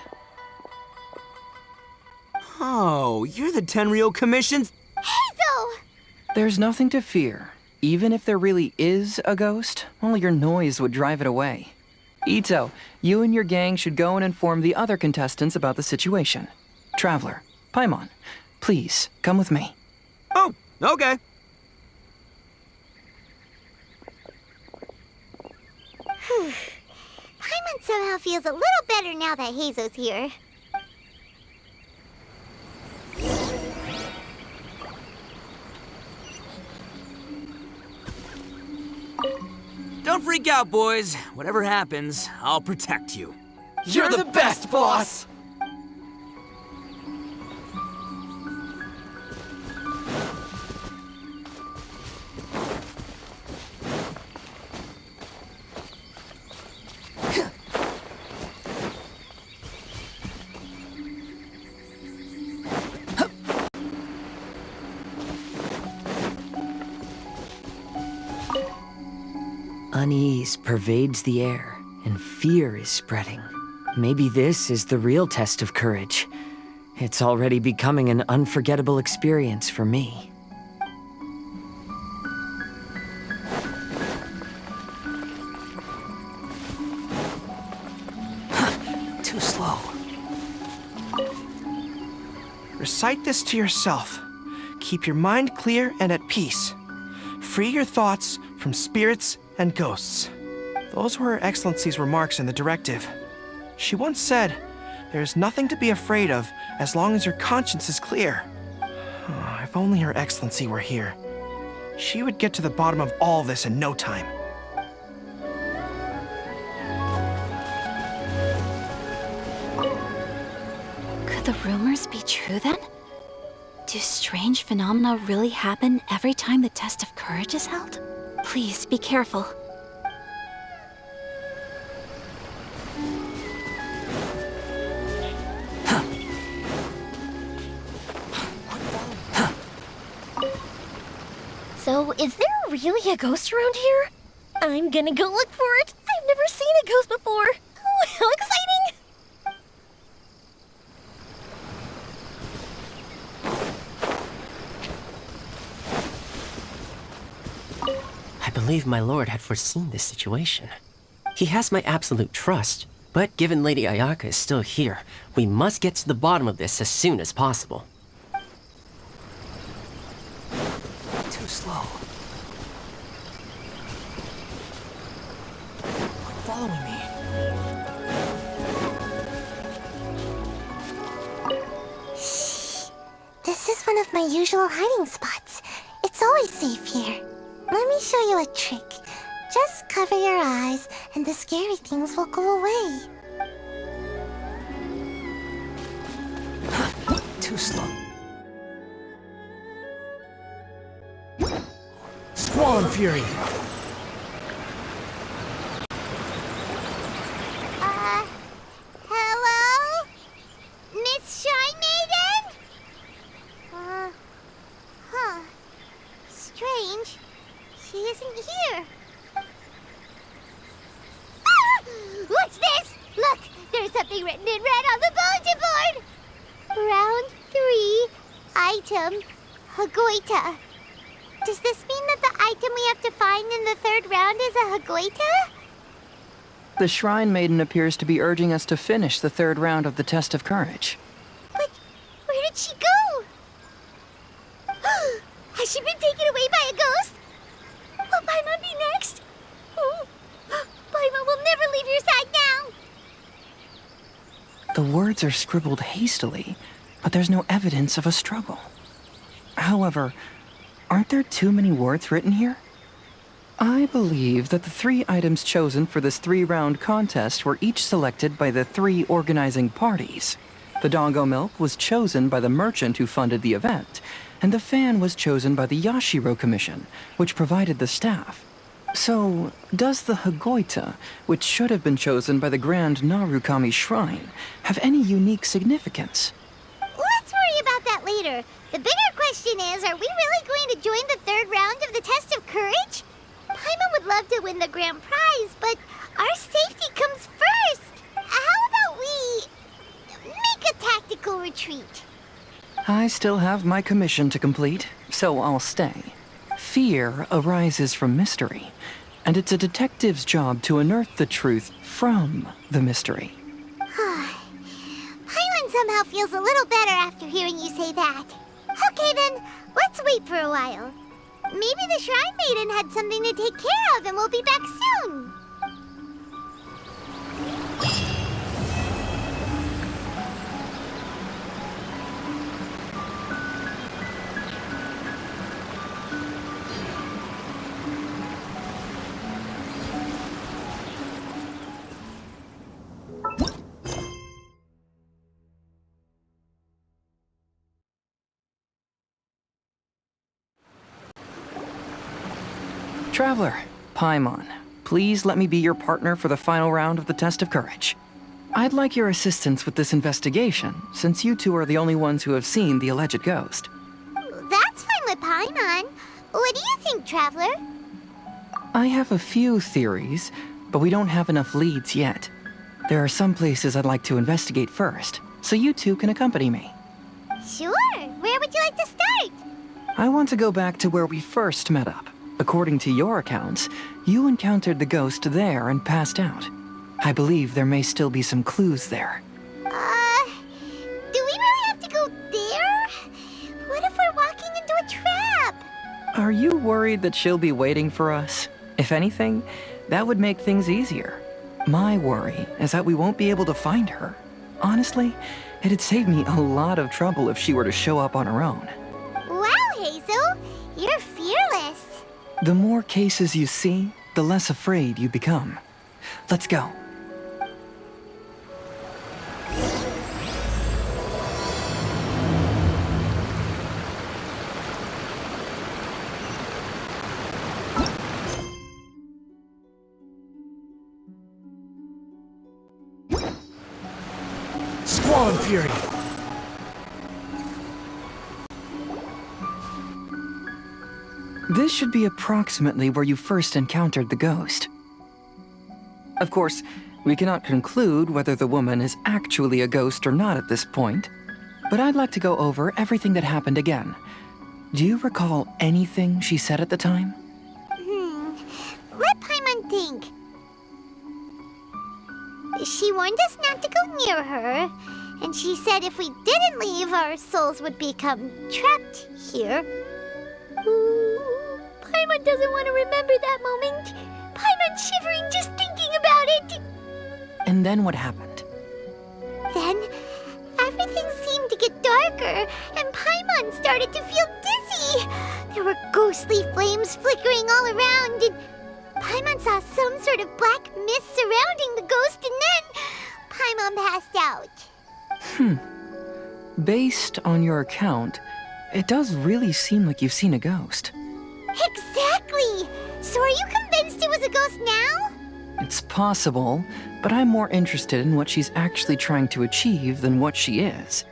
Oh, you're the Tenryou Commission's... Hazel! There's nothing to fear. Even if there really is a ghost, only your noise would drive it away. Ito, you and your gang should go and inform the other contestants about the situation. Traveler, Paimon, please, come with me. Oh, okay. Paimon somehow feels a little better now that Hazo's here. Don't freak out, boys. Whatever happens, I'll protect you. You're the best, boss! Unease pervades the air, and fear is spreading. Maybe this is the real test of courage. It's already becoming an unforgettable experience for me. Too slow. Recite this to yourself. Keep your mind clear and at peace. Free your thoughts from spirits and ghosts. Those were Her Excellency's remarks in the directive. She once said, there is nothing to be afraid of as long as your conscience is clear. Oh, if only Her Excellency were here. She would get to the bottom of all this in no time. Could the rumors be true then? Do strange phenomena really happen every time the test of courage is held? Please be careful. So, is there really a ghost around here? I'm gonna go look for it. I've never seen a ghost before. Oh, how exciting! I believe my lord had foreseen this situation. He has my absolute trust, but given Lady Ayaka is still here, we must get to the bottom of this as soon as possible. Too slow. Following me. This is one of my usual hiding spots. It's always safe here. Let me show you a trick. Just cover your eyes, and the scary things will go away. Too slow. Squall Fury! Hello? Miss Shrine Maiden? Strange. She isn't here. Ah! What's this? Look, there's something written in red on the bulletin board. Round 3, item, Hagoita. Does this mean that the item we have to find in the 3rd round is a Hagoita? The Shrine Maiden appears to be urging us to finish the 3rd round of the Test of Courage. But where did she go? Has she been taken away by a ghost? Will Paimon be next? Paimon will never leave your side now. The words are scribbled hastily, but there's no evidence of a struggle. However, aren't there too many words written here? I believe that the 3 items chosen for this 3-round contest were each selected by the 3 organizing parties. The Doggo Milk was chosen by the merchant who funded the event, and the fan was chosen by the Yashiro Commission, which provided the staff. So, does the Hagoita, which should have been chosen by the Grand Narukami Shrine, have any unique significance? Let's worry about that later. The bigger question is, are we really going to join the 3rd round of the Test of Courage? Paimon would love to win the grand prize, but our safety comes first. How about we make a tactical retreat? I still have my commission to complete, so I'll stay. Fear arises from mystery, and it's a detective's job to unearth the truth from the mystery. Paimon somehow feels a little better after hearing you say that. Okay then, let's wait for a while. Maybe the Shrine Maiden had something to take care of and we'll be back soon. Traveler, Paimon, please let me be your partner for the final round of the Test of Courage. I'd like your assistance with this investigation, since you two are the only ones who have seen the alleged ghost. That's fine with Paimon. What do you think, Traveler? I have a few theories, but we don't have enough leads yet. There are some places I'd like to investigate first, so you two can accompany me. Sure. Where would you like to start? I want to go back to where we first met up. According to your accounts, you encountered the ghost there and passed out. I believe there may still be some clues there. Do we really have to go there? What if we're walking into a trap? Are you worried that she'll be waiting for us? If anything, that would make things easier. My worry is that we won't be able to find her. Honestly, it'd save me a lot of trouble if she were to show up on her own. Wow, Hazel, you're fearless. The more cases you see, the less afraid you become. Let's go. Squall Fury! This should be approximately where you first encountered the ghost. Of course, we cannot conclude whether the woman is actually a ghost or not at this point, but I'd like to go over everything that happened again. Do you recall anything she said at the time? Let Paimon think. She warned us not to go near her, and she said if we didn't leave, our souls would become trapped here. Ooh, Paimon doesn't want to remember that moment. Paimon's shivering just thinking about it. And then what happened? Then, everything seemed to get darker, and Paimon started to feel dizzy. There were ghostly flames flickering all around, and Paimon saw some sort of black mist surrounding the ghost, and then Paimon passed out. Based on your account, it does really seem like you've seen a ghost. Exactly! So are you convinced it was a ghost now? It's possible, but I'm more interested in what she's actually trying to achieve than what she is.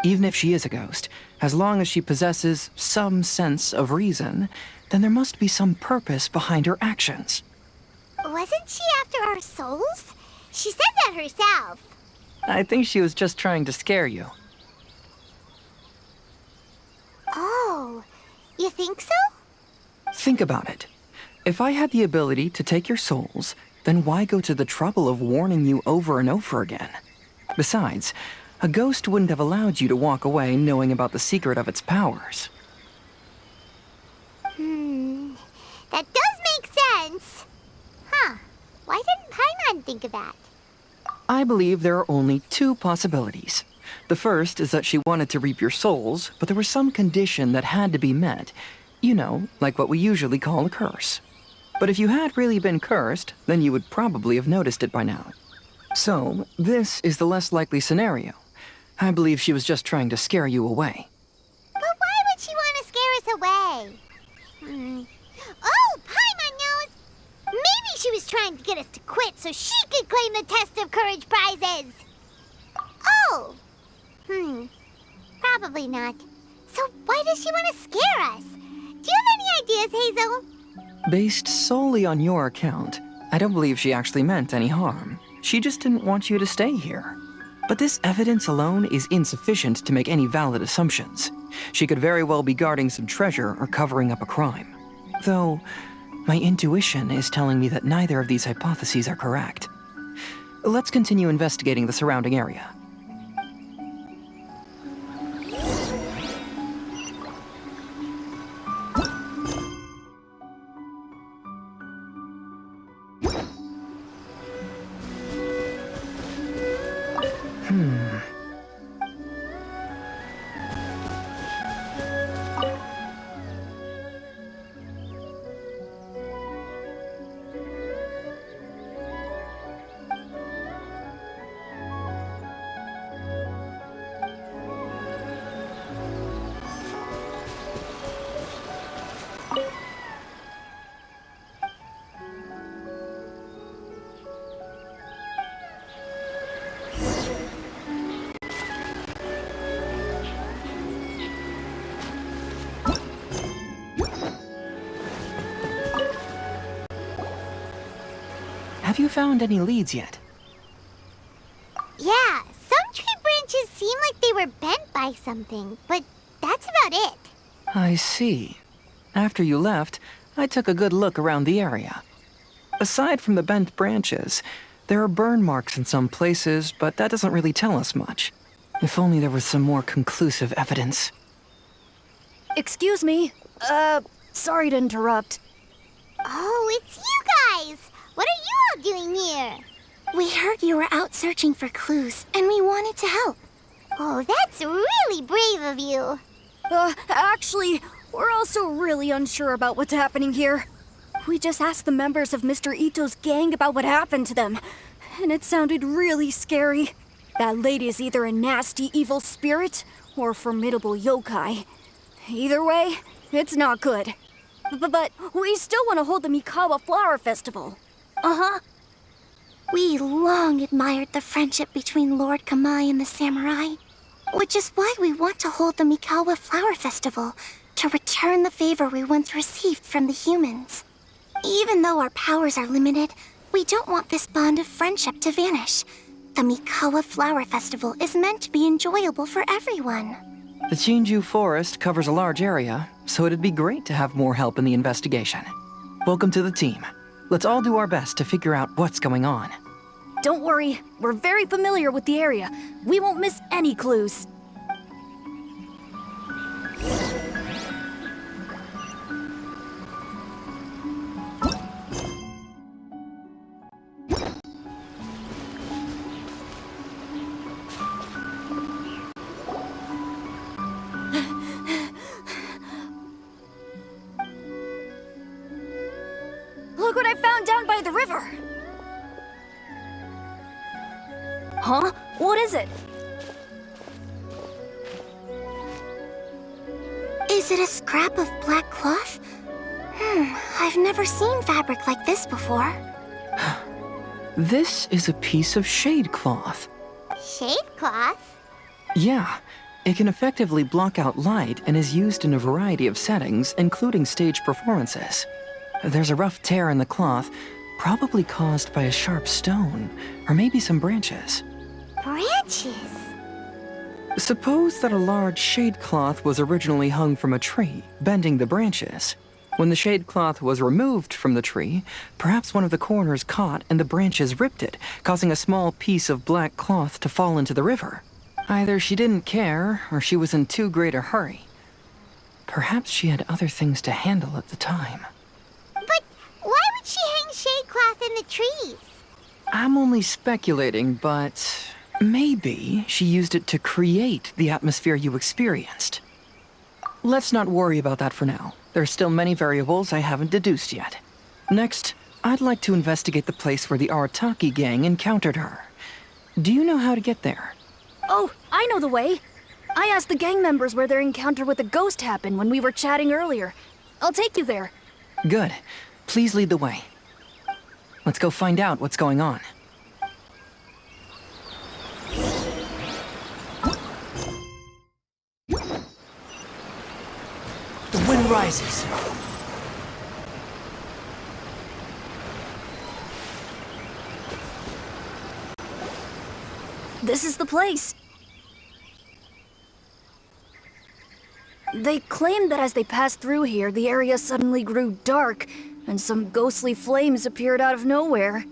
Even if she is a ghost, as long as she possesses some sense of reason, then there must be some purpose behind her actions. Wasn't she after our souls? She said that herself. I think she was just trying to scare you. Oh, you think so? Think about it. If I had the ability to take your souls, then why go to the trouble of warning you over and over again? Besides, a ghost wouldn't have allowed you to walk away knowing about the secret of its powers. That does make sense. Huh. Why didn't Paimon think of that? I believe there are only two possibilities. The first is that she wanted to reap your souls, but there was some condition that had to be met. You know, like what we usually call a curse. But if you had really been cursed, then you would probably have noticed it by now. So, this is the less likely scenario. I believe she was just trying to scare you away. But why would she want to scare us away? Oh, Paimon knows! Maybe she was trying to get us to quit so she could claim the Test of Courage prizes! Oh! Probably not. So why does she want to scare us? Do you have any ideas, Hazel? Based solely on your account, I don't believe she actually meant any harm. She just didn't want you to stay here. But this evidence alone is insufficient to make any valid assumptions. She could very well be guarding some treasure or covering up a crime. Though, my intuition is telling me that neither of these hypotheses are correct. Let's continue investigating the surrounding area. Have you found any leads yet? Yeah, some tree branches seem like they were bent by something, but that's about it. I see. After you left, I took a good look around the area. Aside from the bent branches, there are burn marks in some places, but that doesn't really tell us much. If only there was some more conclusive evidence. Excuse me. Sorry to interrupt. Oh, it's you guys! What are you all doing here? We heard you were out searching for clues, and we wanted to help. Oh, that's really brave of you. Actually, we're also really unsure about what's happening here. We just asked the members of Mr. Ito's gang about what happened to them, and it sounded really scary. That lady is either a nasty evil spirit or a formidable yokai. Either way, it's not good. But we still want to hold the Mikawa Flower Festival. Uh-huh. We long admired the friendship between Lord Kamai and the samurai, which is why we want to hold the Mikawa Flower Festival, to return the favor we once received from the humans. Even though our powers are limited, we don't want this bond of friendship to vanish. The Mikawa Flower Festival is meant to be enjoyable for everyone. The Chinju Forest covers a large area, so it'd be great to have more help in the investigation. Welcome to the team. Let's all do our best to figure out what's going on. Don't worry, we're very familiar with the area. We won't miss any clues. Look what I found down by the river! Huh? What is it? Is it a scrap of black cloth? I've never seen fabric like this before. This is a piece of shade cloth. Shade cloth? Yeah, it can effectively block out light and is used in a variety of settings, including stage performances. There's a rough tear in the cloth, probably caused by a sharp stone, or maybe some branches. Branches? Suppose that a large shade cloth was originally hung from a tree, bending the branches. When the shade cloth was removed from the tree, perhaps one of the corners caught and the branches ripped it, causing a small piece of black cloth to fall into the river. Either she didn't care, or she was in too great a hurry. Perhaps she had other things to handle at the time. But why would she hang shade cloth in the trees? I'm only speculating, but maybe she used it to create the atmosphere you experienced. Let's not worry about that for now. There's still many variables I haven't deduced yet. Next, I'd like to investigate the place where the Arataki gang encountered her. Do you know how to get there? Oh, I know the way. I asked the gang members where their encounter with the ghost happened when we were chatting earlier. I'll take you there. Good. Please lead the way. Let's go find out what's going on. The wind rises. This is the place. They claimed that as they passed through here, the area suddenly grew dark, and some ghostly flames appeared out of nowhere.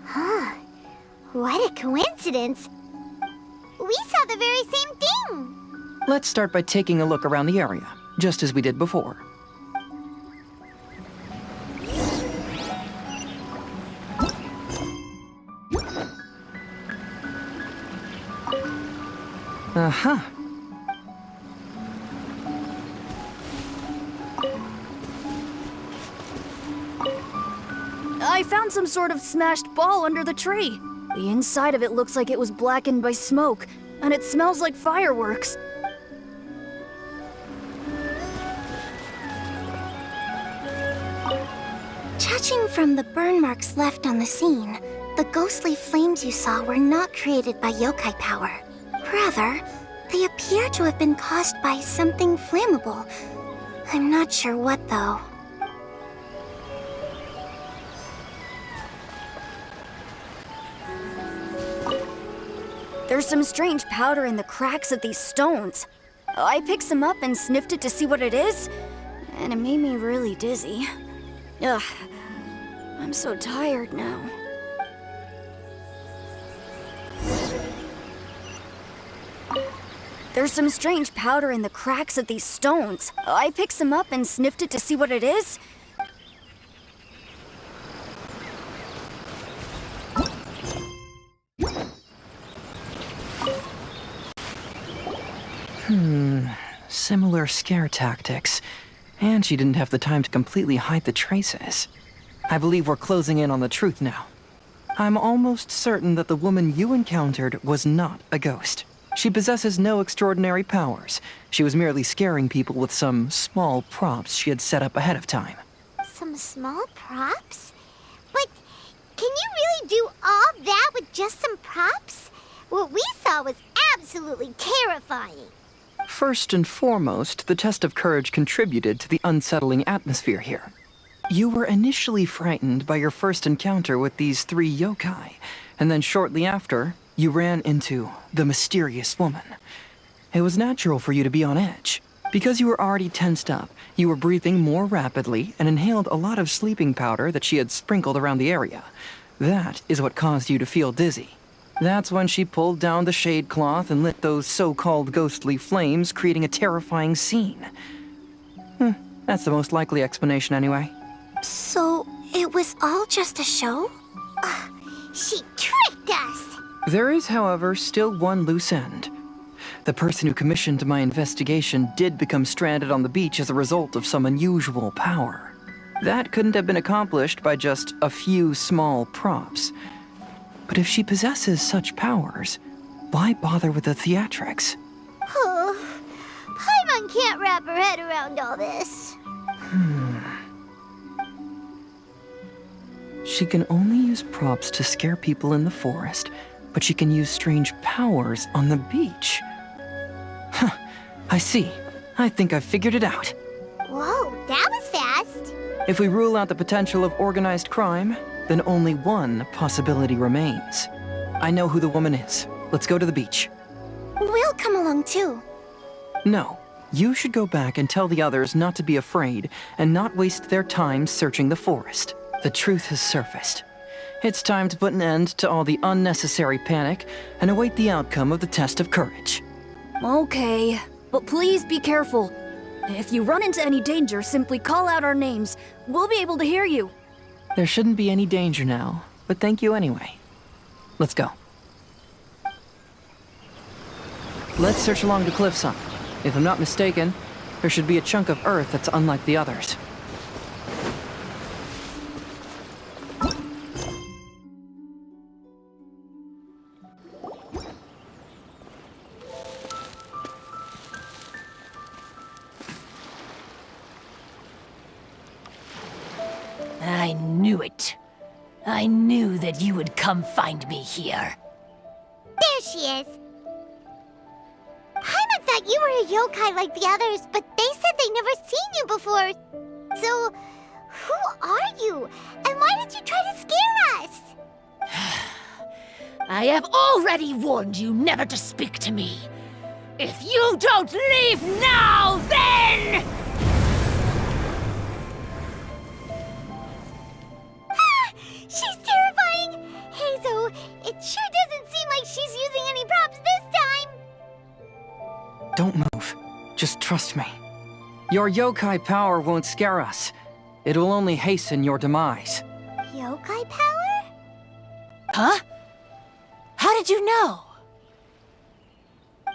Huh. What a coincidence. We saw the very same thing. Let's start by taking a look around the area, just as we did before. Uh-huh. I found some sort of smashed ball under the tree. The inside of it looks like it was blackened by smoke, and it smells like fireworks. Judging from the burn marks left on the scene, the ghostly flames you saw were not created by yokai power. Rather, they appear to have been caused by something flammable. I'm not sure what, though. There's some strange powder in the cracks of these stones. I picked some up and sniffed it to see what it is, and it made me really dizzy. Ugh, I'm so tired now. There's some strange powder in the cracks of these stones. I picked some up and sniffed it to see what it is. Similar scare tactics. And she didn't have the time to completely hide the traces. I believe we're closing in on the truth now. I'm almost certain that the woman you encountered was not a ghost. She possesses no extraordinary powers. She was merely scaring people with some small props she had set up ahead of time. Some small props? But can you really do all that with just some props? What we saw was absolutely terrifying. First and foremost, the test of courage contributed to the unsettling atmosphere here. You were initially frightened by your first encounter with these 3 yokai, and then shortly after, you ran into the mysterious woman. It was natural for you to be on edge. Because you were already tensed up, you were breathing more rapidly and inhaled a lot of sleeping powder that she had sprinkled around the area. That is what caused you to feel dizzy. That's when she pulled down the shade cloth and lit those so-called ghostly flames, creating a terrifying scene. That's the most likely explanation anyway. So, it was all just a show? She tricked us! There is, however, still one loose end. The person who commissioned my investigation did become stranded on the beach as a result of some unusual power. That couldn't have been accomplished by just a few small props. But if she possesses such powers, why bother with the theatrics? Paimon can't wrap her head around all this. She can only use props to scare people in the forest, but she can use strange powers on the beach. Huh, I see. I think I've figured it out. Whoa, that was fast. If we rule out the potential of organized crime, then only one possibility remains. I know who the woman is. Let's go to the beach. We'll come along too. No, you should go back and tell the others not to be afraid and not waste their time searching the forest. The truth has surfaced. It's time to put an end to all the unnecessary panic and await the outcome of the test of courage. Okay, but please be careful. If you run into any danger, simply call out our names. We'll be able to hear you. There shouldn't be any danger now, but thank you anyway. Let's go. Let's search along the cliffside. If I'm not mistaken, there should be a chunk of earth that's unlike the others. I knew it. I knew that you would come find me here. There she is. Paimon thought you were a yokai like the others, but they said they'd never seen you before. So, who are you? And why did you try to scare us? I have already warned you never to speak to me. If you don't leave now, then... She's terrifying! Hazel, it sure doesn't seem like she's using any props this time! Don't move. Just trust me. Your yokai power won't scare us. It will only hasten your demise. Yokai power? Huh? How did you know?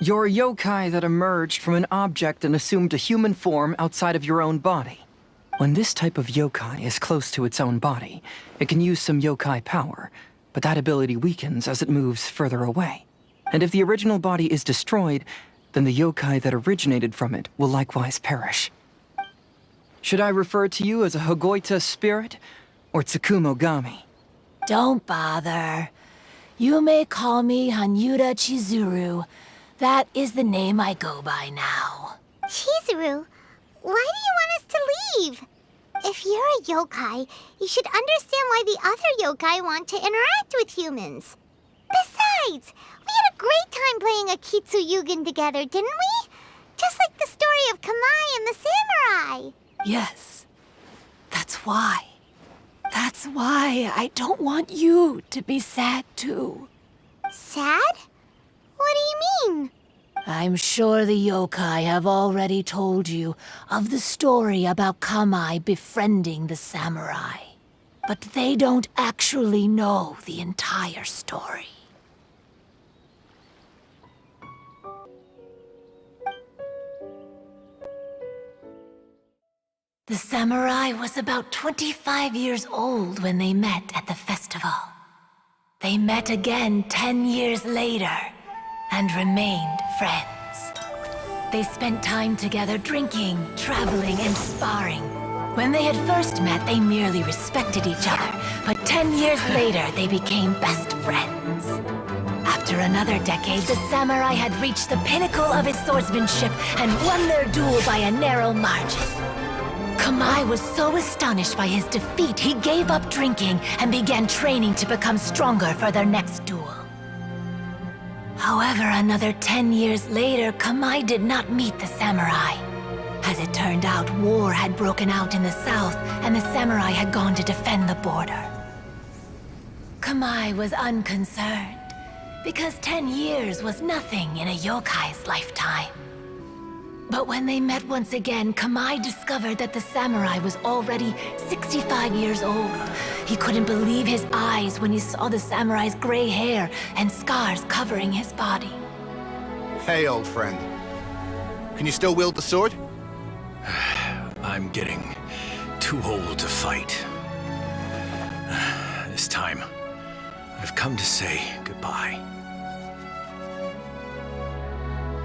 You're a yokai that emerged from an object and assumed a human form outside of your own body. When this type of yokai is close to its own body, it can use some yokai power, but that ability weakens as it moves further away. And if the original body is destroyed, then the yokai that originated from it will likewise perish. Should I refer to you as a Hagoita spirit or Tsukumogami? Don't bother. You may call me Hanyuda Chizuru. That is the name I go by now. Chizuru, why do you want us to leave? If you're a yokai, you should understand why the other yokai want to interact with humans. Besides, we had a great time playing Akitsu Yugen together, didn't we? Just like the story of Kamai and the samurai. Yes. That's why. That's why I don't want you to be sad too. Sad? What do you mean? I'm sure the yokai have already told you of the story about Kamai befriending the samurai. But they don't actually know the entire story. The samurai was about 25 years old when they met at the festival. They met again 10 years later and remained friends. They spent time together drinking, traveling, and sparring. When they had first met, they merely respected each other, but 10 years later, they became best friends. After another decade, the samurai had reached the pinnacle of his swordsmanship and won their duel by a narrow margin. Kamai was so astonished by his defeat, he gave up drinking and began training to become stronger for their next duel. However, another 10 years later, Kamai did not meet the samurai. As it turned out, war had broken out in the south, and the samurai had gone to defend the border. Kamai was unconcerned, because 10 years was nothing in a yokai's lifetime. But when they met once again, Kamai discovered that the samurai was already 65 years old. He couldn't believe his eyes when he saw the samurai's gray hair and scars covering his body. Hey, old friend. Can you still wield the sword? I'm getting too old to fight. This time, I've come to say goodbye.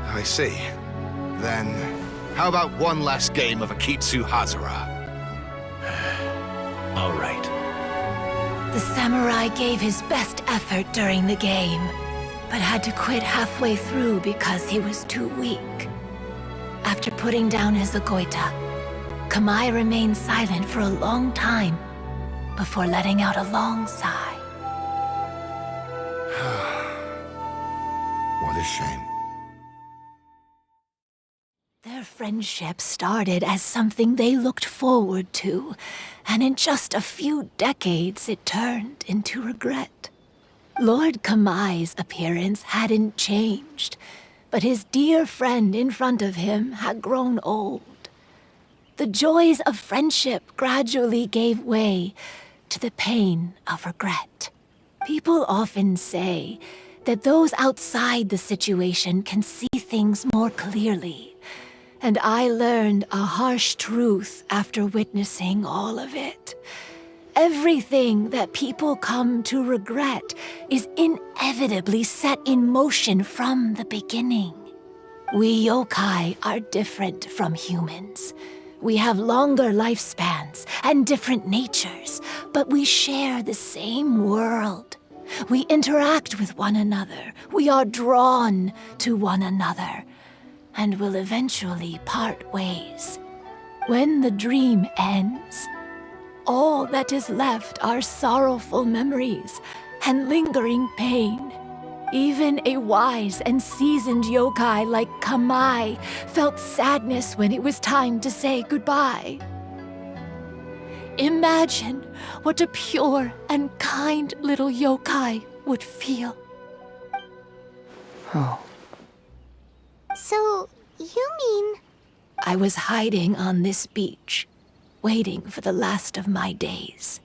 I see. Then, how about one last game of Akitsu Hazara? All right. The samurai gave his best effort during the game, but had to quit halfway through because he was too weak. After putting down his agoita, Kamai remained silent for a long time before letting out a long sigh. What a shame. Their friendship started as something they looked forward to, and in just a few decades it turned into regret. Lord Kamai's appearance hadn't changed, but his dear friend in front of him had grown old. The joys of friendship gradually gave way to the pain of regret. People often say that those outside the situation can see things more clearly. And I learned a harsh truth after witnessing all of it. Everything that people come to regret is inevitably set in motion from the beginning. We yokai are different from humans. We have longer lifespans and different natures, but we share the same world. We interact with one another. We are drawn to one another, and will eventually part ways. When the dream ends, all that is left are sorrowful memories and lingering pain. Even a wise and seasoned yokai like Kamai felt sadness when it was time to say goodbye. Imagine what a pure and kind little yokai would feel. Oh. So, you mean... I was hiding on this beach, waiting for the last of my days.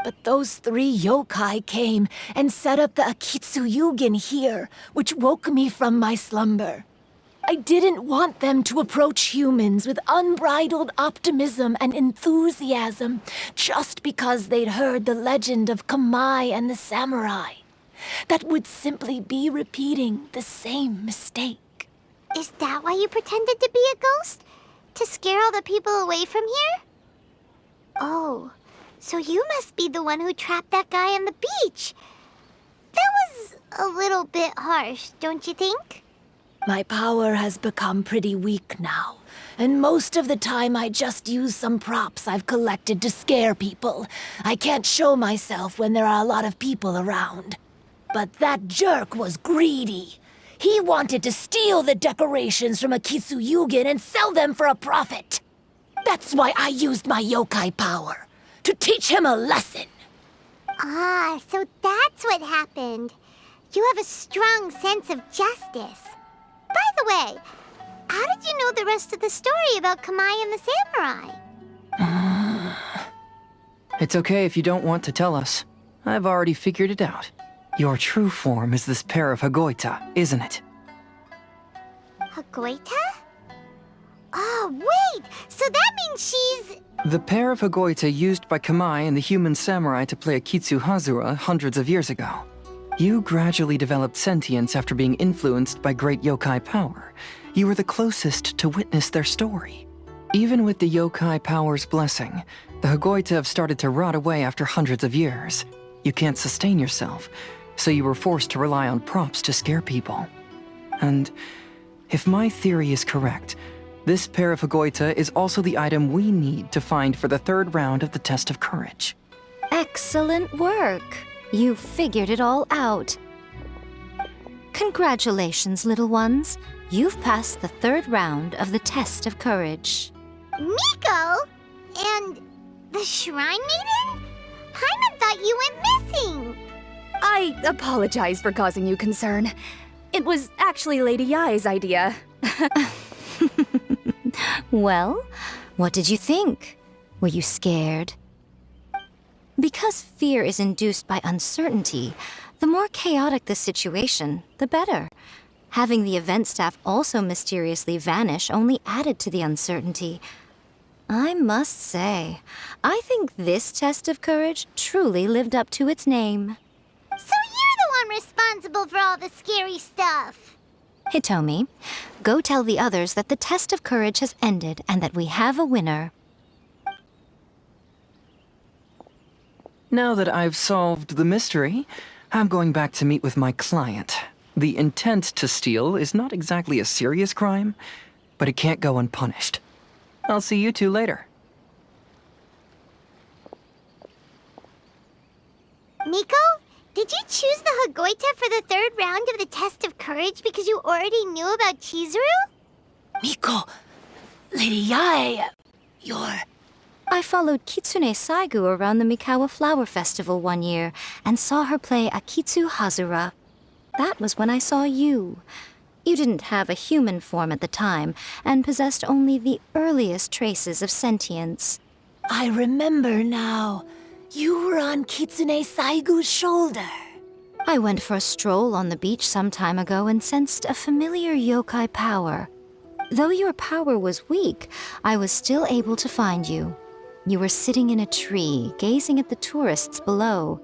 But those 3 yokai came and set up the Akitsu Yugen here, which woke me from my slumber. I didn't want them to approach humans with unbridled optimism and enthusiasm just because they'd heard the legend of Kamai and the samurai. That would simply be repeating the same mistake. Is that why you pretended to be a ghost? To scare all the people away from here? Oh, so you must be the one who trapped that guy on the beach. That was a little bit harsh, don't you think? My power has become pretty weak now, and most of the time I just use some props I've collected to scare people. I can't show myself when there are a lot of people around. But that jerk was greedy. He wanted to steal the decorations from Akitsu Yugen and sell them for a profit. That's why I used my yokai power, to teach him a lesson. Ah, so that's what happened. You have a strong sense of justice. By the way, how did you know the rest of the story about Kamai and the samurai? It's okay if you don't want to tell us. I've already figured it out. Your true form is this pair of Hagoita, isn't it? Hagoita? Oh, wait! So that means she's... The pair of Hagoita used by Kamai and the human samurai to play Akitsu Hazura hundreds of years ago. You gradually developed sentience after being influenced by great yokai power. You were the closest to witness their story. Even with the yokai power's blessing, the Hagoita have started to rot away after hundreds of years. You can't sustain yourself, so you were forced to rely on props to scare people. And if my theory is correct, this pair of Hagoita is also the item we need to find for the 3rd round of the test of courage. Excellent work. You figured it all out. Congratulations, little ones. You've passed the 3rd round of the test of courage. Miko? And the Shrine Maiden? Paimon thought you went missing. I apologize for causing you concern. It was actually Lady Yai's idea. Well, what did you think? Were you scared? Because fear is induced by uncertainty, the more chaotic the situation, the better. Having the event staff also mysteriously vanish only added to the uncertainty. I must say, I think this test of courage truly lived up to its name. So you're the one responsible for all the scary stuff. Hitomi, go tell the others that the test of courage has ended and that we have a winner. Now that I've solved the mystery, I'm going back to meet with my client. The intent to steal is not exactly a serious crime, but it can't go unpunished. I'll see you two later. Miko, did you choose the Hagoita for the third round of the test of courage because you already knew about Chizuru? Miko, Lady Yai, you're... I followed Kitsune Saigu around the Mikawa Flower Festival one year and saw her play Akitsu Hazura. That was when I saw you. You didn't have a human form at the time and possessed only the earliest traces of sentience. I remember now. You were on Kitsune Saigu's shoulder. I went for a stroll on the beach some time ago and sensed a familiar yokai power. Though your power was weak, I was still able to find you. You were sitting in a tree, gazing at the tourists below.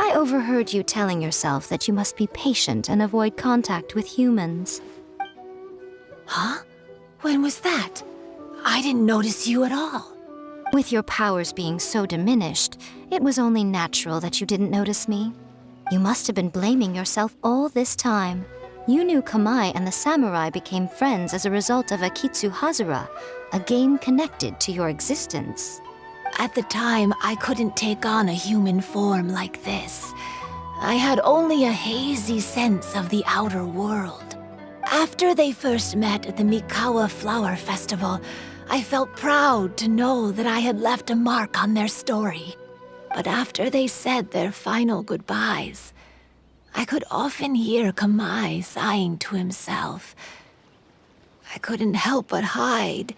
I overheard you telling yourself that you must be patient and avoid contact with humans. Huh? When was that? I didn't notice you at all. With your powers being so diminished, it was only natural that you didn't notice me. You must have been blaming yourself all this time. You knew Kamai and the samurai became friends as a result of Akitsu Hazura, a game connected to your existence. At the time, I couldn't take on a human form like this. I had only a hazy sense of the outer world. After they first met at the Mikawa Flower Festival, I felt proud to know that I had left a mark on their story. But after they said their final goodbyes, I could often hear Kamai sighing to himself. I couldn't help but hide,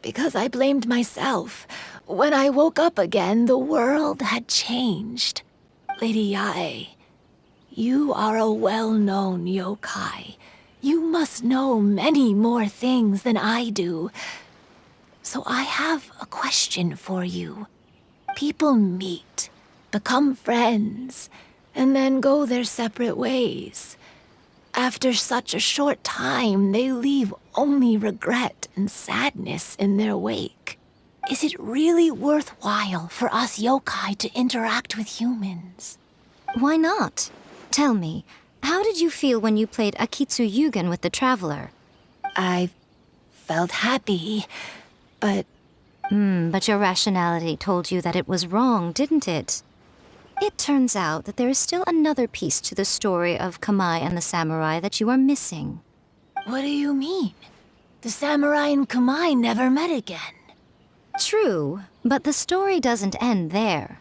because I blamed myself. When I woke up again, the world had changed. Lady Yai, you are a well-known yokai. You must know many more things than I do. So I have a question for you. People meet, become friends, and then go their separate ways. After such a short time, they leave only regret and sadness in their wake. Is it really worthwhile for us yokai to interact with humans? Why not? Tell me, how did you feel when you played Akitsu Yugen with the Traveler? I felt happy, but... But your rationality told you that it was wrong, didn't it? It turns out that there is still another piece to the story of Kamai and the samurai that you are missing. What do you mean? The samurai and Kamai never met again. True, but the story doesn't end there.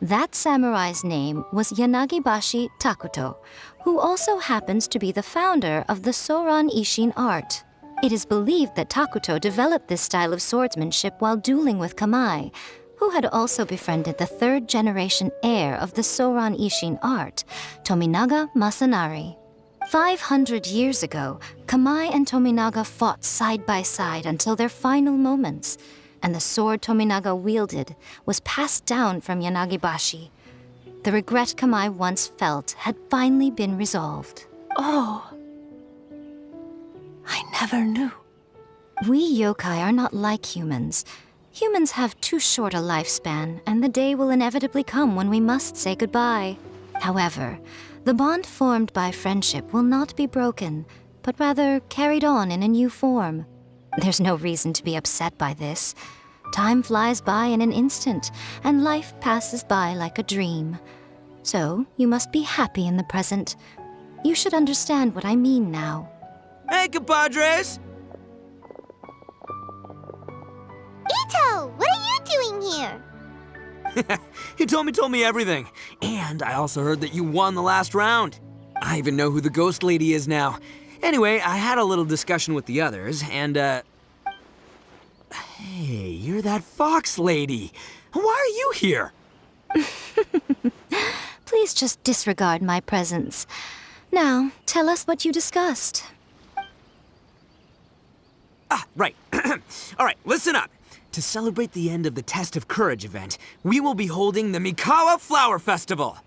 That samurai's name was Yanagibashi Takuto, who also happens to be the founder of the Soran Ishin art. It is believed that Takuto developed this style of swordsmanship while dueling with Kamai, who had also befriended the third-generation heir of the Soran Ishin art, Tominaga Masanari. 500 years ago, Kamai and Tominaga fought side by side until their final moments, and the sword Tominaga wielded was passed down from Yanagibashi. The regret Kamai once felt had finally been resolved. Oh, I never knew. We yokai are not like humans. Humans have too short a lifespan, and the day will inevitably come when we must say goodbye. However, the bond formed by friendship will not be broken, but rather carried on in a new form. There's no reason to be upset by this. Time flies by in an instant, and life passes by like a dream. So, you must be happy in the present. You should understand what I mean now. Hey, compadres! Ito, what are you doing here? Hitomi told me everything. And I also heard that you won the last round. I even know who the ghost lady is now. Anyway, I had a little discussion with the others, and, Hey, you're that fox lady. Why are you here? Please just disregard my presence. Now, tell us what you discussed. Right. All right, listen up. To celebrate the end of the Test of Courage event, we will be holding the Mikawa Flower Festival.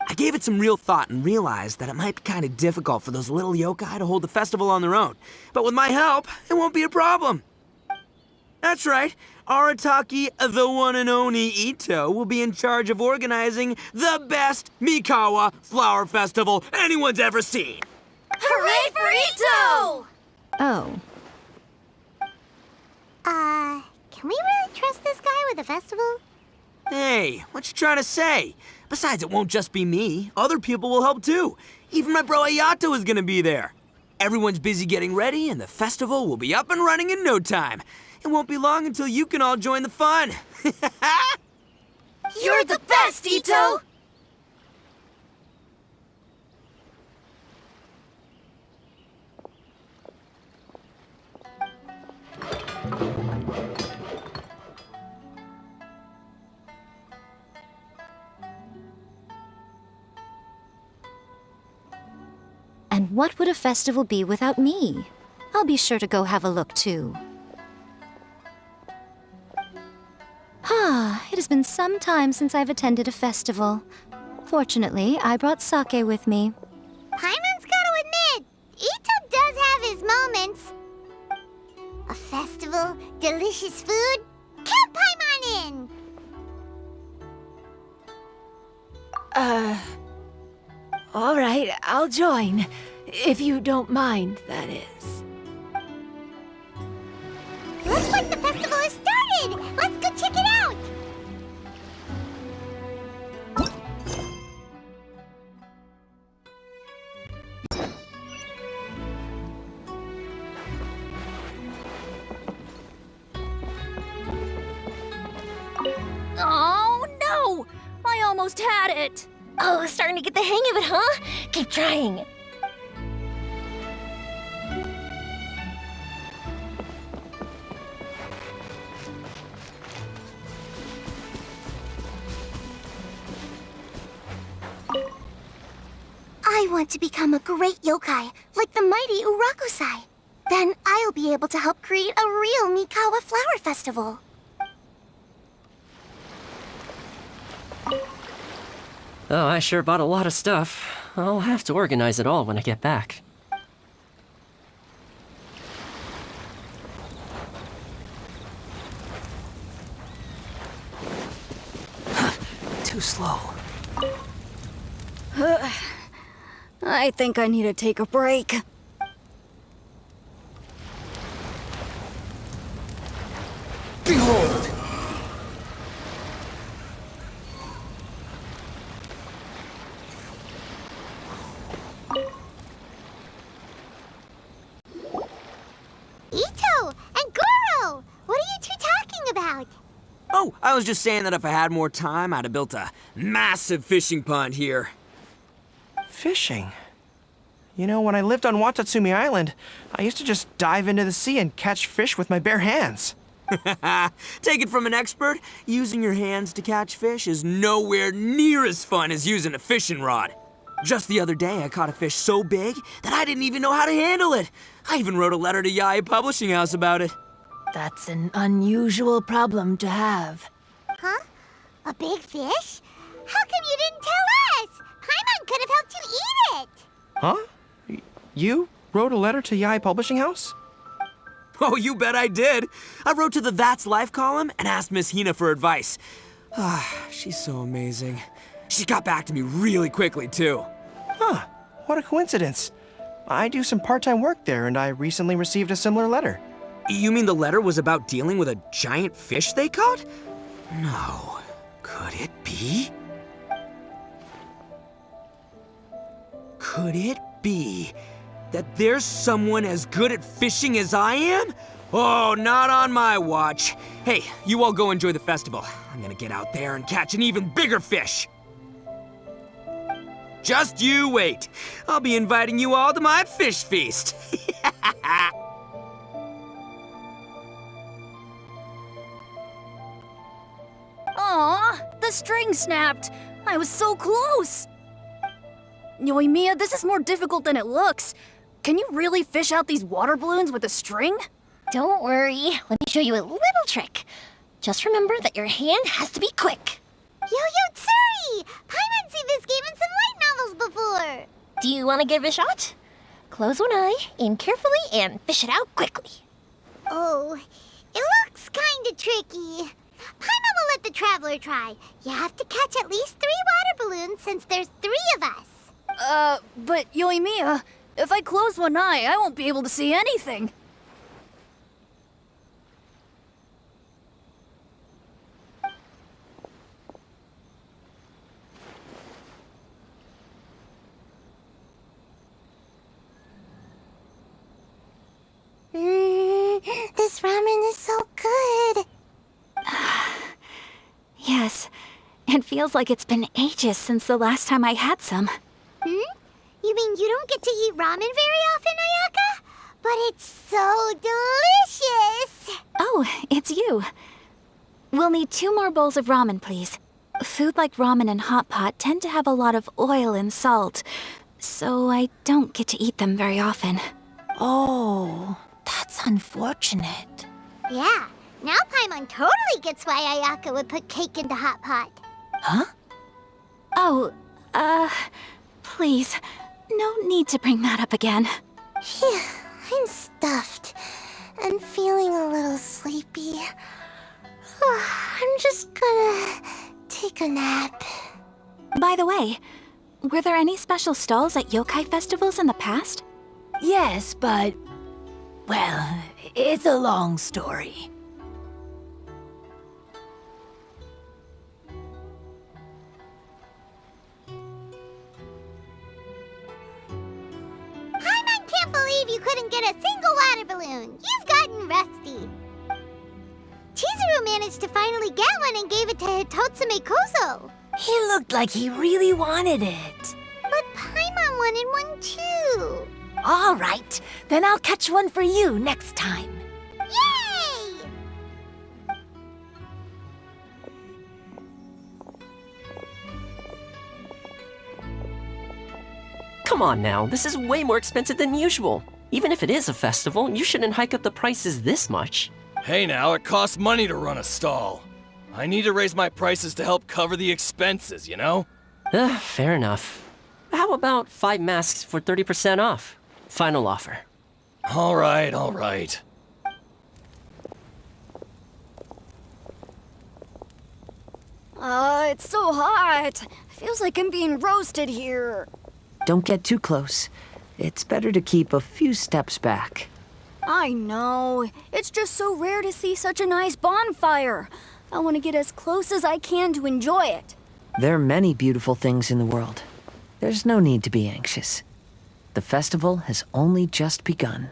I gave it some real thought and realized that it might be kind of difficult for those little yokai to hold the festival on their own. But with my help, it won't be a problem. That's right. Arataki, the one and only Ito, will be in charge of organizing the best Mikawa Flower Festival anyone's ever seen. Hooray for Ito! Oh. Can we really trust this guy with the festival? Hey, what you trying to say? Besides, it won't just be me. Other people will help too. Even my bro Ayato is gonna be there. Everyone's busy getting ready, and the festival will be up and running in no time. It won't be long until you can all join the fun. You're the best, Ito! And what would a festival be without me? I'll be sure to go have a look too. It has been some time since I've attended a festival. Fortunately, I brought sake with me. Paimon's gotta admit, Ito does have his moments. A festival, delicious food, count Paimon in! All right, I'll join. If you don't mind, that is. Looks like the festival has started! Let's go check it out! Oh, no! I almost had it! Oh, starting to get the hang of it, huh? Keep trying. I want to become a great yokai, like the mighty Urakusai. Then I'll be able to help create a real Mikawa Flower Festival. Oh, I sure bought a lot of stuff. I'll have to organize it all when I get back. Too slow. I think I need to take a break. Behold! Ito and Goro! What are you two talking about? Oh, I was just saying that if I had more time, I'd have built a massive fishing pond here. Fishing? You know, when I lived on Watatsumi Island, I used to just dive into the sea and catch fish with my bare hands. Take it from an expert, using your hands to catch fish is nowhere near as fun as using a fishing rod. Just the other day, I caught a fish so big that I didn't even know how to handle it. I even wrote a letter to Yae Publishing House about it. That's an unusual problem to have. Huh? A big fish? How come you didn't tell us? Paimon could have helped you eat it! Huh? You wrote a letter to Yae Publishing House? Oh, you bet I did. I wrote to the That's Life column and asked Miss Hina for advice. She's so amazing. She got back to me really quickly, too. Huh, what a coincidence. I do some part-time work there, and I recently received a similar letter. You mean the letter was about dealing with a giant fish they caught? No. Could it be? Could it be that there's someone as good at fishing as I am? Oh, not on my watch. Hey, you all go enjoy the festival. I'm gonna get out there and catch an even bigger fish. Just you wait. I'll be inviting you all to my fish feast. Aw, the string snapped. I was so close. Yoimiya, this is more difficult than it looks. Can you really fish out these water balloons with a string? Don't worry. Let me show you a little trick. Just remember that your hand has to be quick. Yo-Yo Tsuri! Paimon's seen this game in some light novels before. Do you want to give it a shot? Close one eye, aim carefully, and fish it out quickly. Oh, it looks kinda tricky. Paimon will let the traveler try. You have to catch at least 3 water balloons since there's 3 of us. But Yoimiya, if I close one eye, I won't be able to see anything. This ramen is so good. Yes, it feels like it's been ages since the last time I had some. You mean you don't get to eat ramen very often, Ayaka? But it's so delicious! Oh, it's you. We'll need 2 more bowls of ramen, please. Food like ramen and hot pot tend to have a lot of oil and salt, so I don't get to eat them very often. Oh, that's unfortunate. Yeah, now Paimon totally gets why Ayaka would put cake into hot pot. Huh? Oh, please, no need to bring that up again. Phew, I'm stuffed and feeling a little sleepy. I'm just gonna take a nap. By the way, were there any special stalls at yokai festivals in the past? Yes, but... well, it's a long story. Paimon can't believe you couldn't get a single water balloon. You've gotten rusty. Chizuru managed to finally get one and gave it to Hitotsume Kozo. He looked like he really wanted it. But Paimon wanted one too. All right, then I'll catch one for you next time. Yay! Come on now, this is way more expensive than usual. Even if it is a festival, you shouldn't hike up the prices this much. Hey now, it costs money to run a stall. I need to raise my prices to help cover the expenses, you know? Fair enough. How about 5 masks for 30% off? Final offer. All right. It's so hot. Feels like I'm being roasted here. Don't get too close. It's better to keep a few steps back. I know. It's just so rare to see such a nice bonfire. I want to get as close as I can to enjoy it. There are many beautiful things in the world. There's no need to be anxious. The festival has only just begun.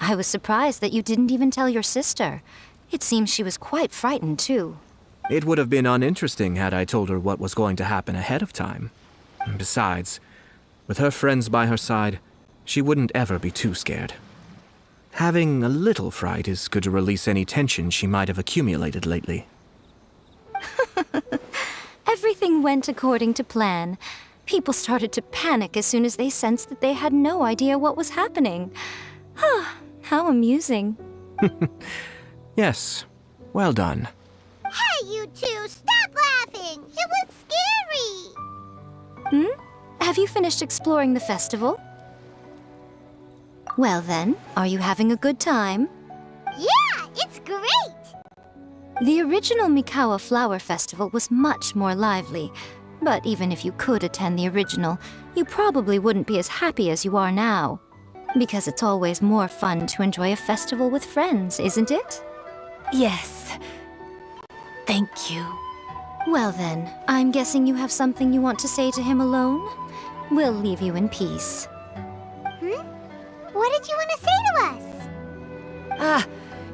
I was surprised that you didn't even tell your sister. It seems she was quite frightened, too. It would have been uninteresting had I told her what was going to happen ahead of time. Besides, with her friends by her side, she wouldn't ever be too scared. Having a little fright is good to release any tension she might have accumulated lately. Everything went according to plan. People started to panic as soon as they sensed that they had no idea what was happening. How amusing. Yes, well done. Hey, you two, stop laughing! It was scary! Have you finished exploring the festival? Well then, are you having a good time? Yeah, it's great! The original Mikawa Flower Festival was much more lively, but even if you could attend the original, you probably wouldn't be as happy as you are now. Because it's always more fun to enjoy a festival with friends, isn't it? Yes. Thank you. Well then, I'm guessing you have something you want to say to him alone? We'll leave you in peace. What did you want to say to us? Ah,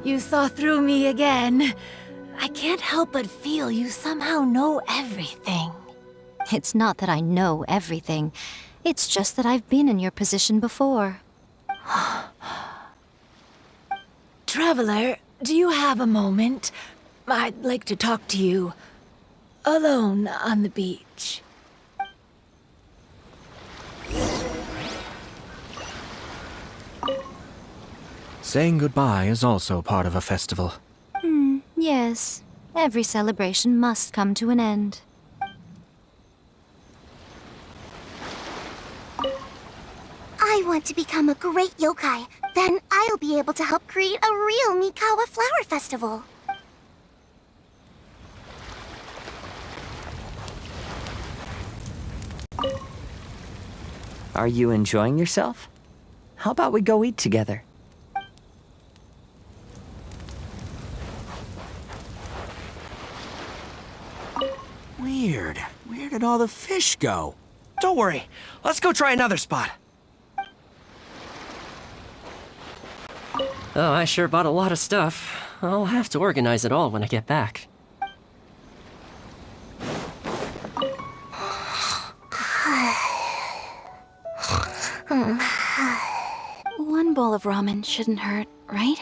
you saw through me again. I can't help but feel you somehow know everything. It's not that I know everything. It's just that I've been in your position before. Traveler, do you have a moment? I'd like to talk to you. Alone on the beach. Saying goodbye is also part of a festival. Yes. Every celebration must come to an end. I want to become a great yokai. Then I'll be able to help create a real Mikawa flower festival. Are you enjoying yourself? How about we go eat together? Weird. Where did all the fish go? Don't worry. Let's go try another spot. Oh, I sure bought a lot of stuff. I'll have to organize it all when I get back. One bowl of ramen shouldn't hurt, right?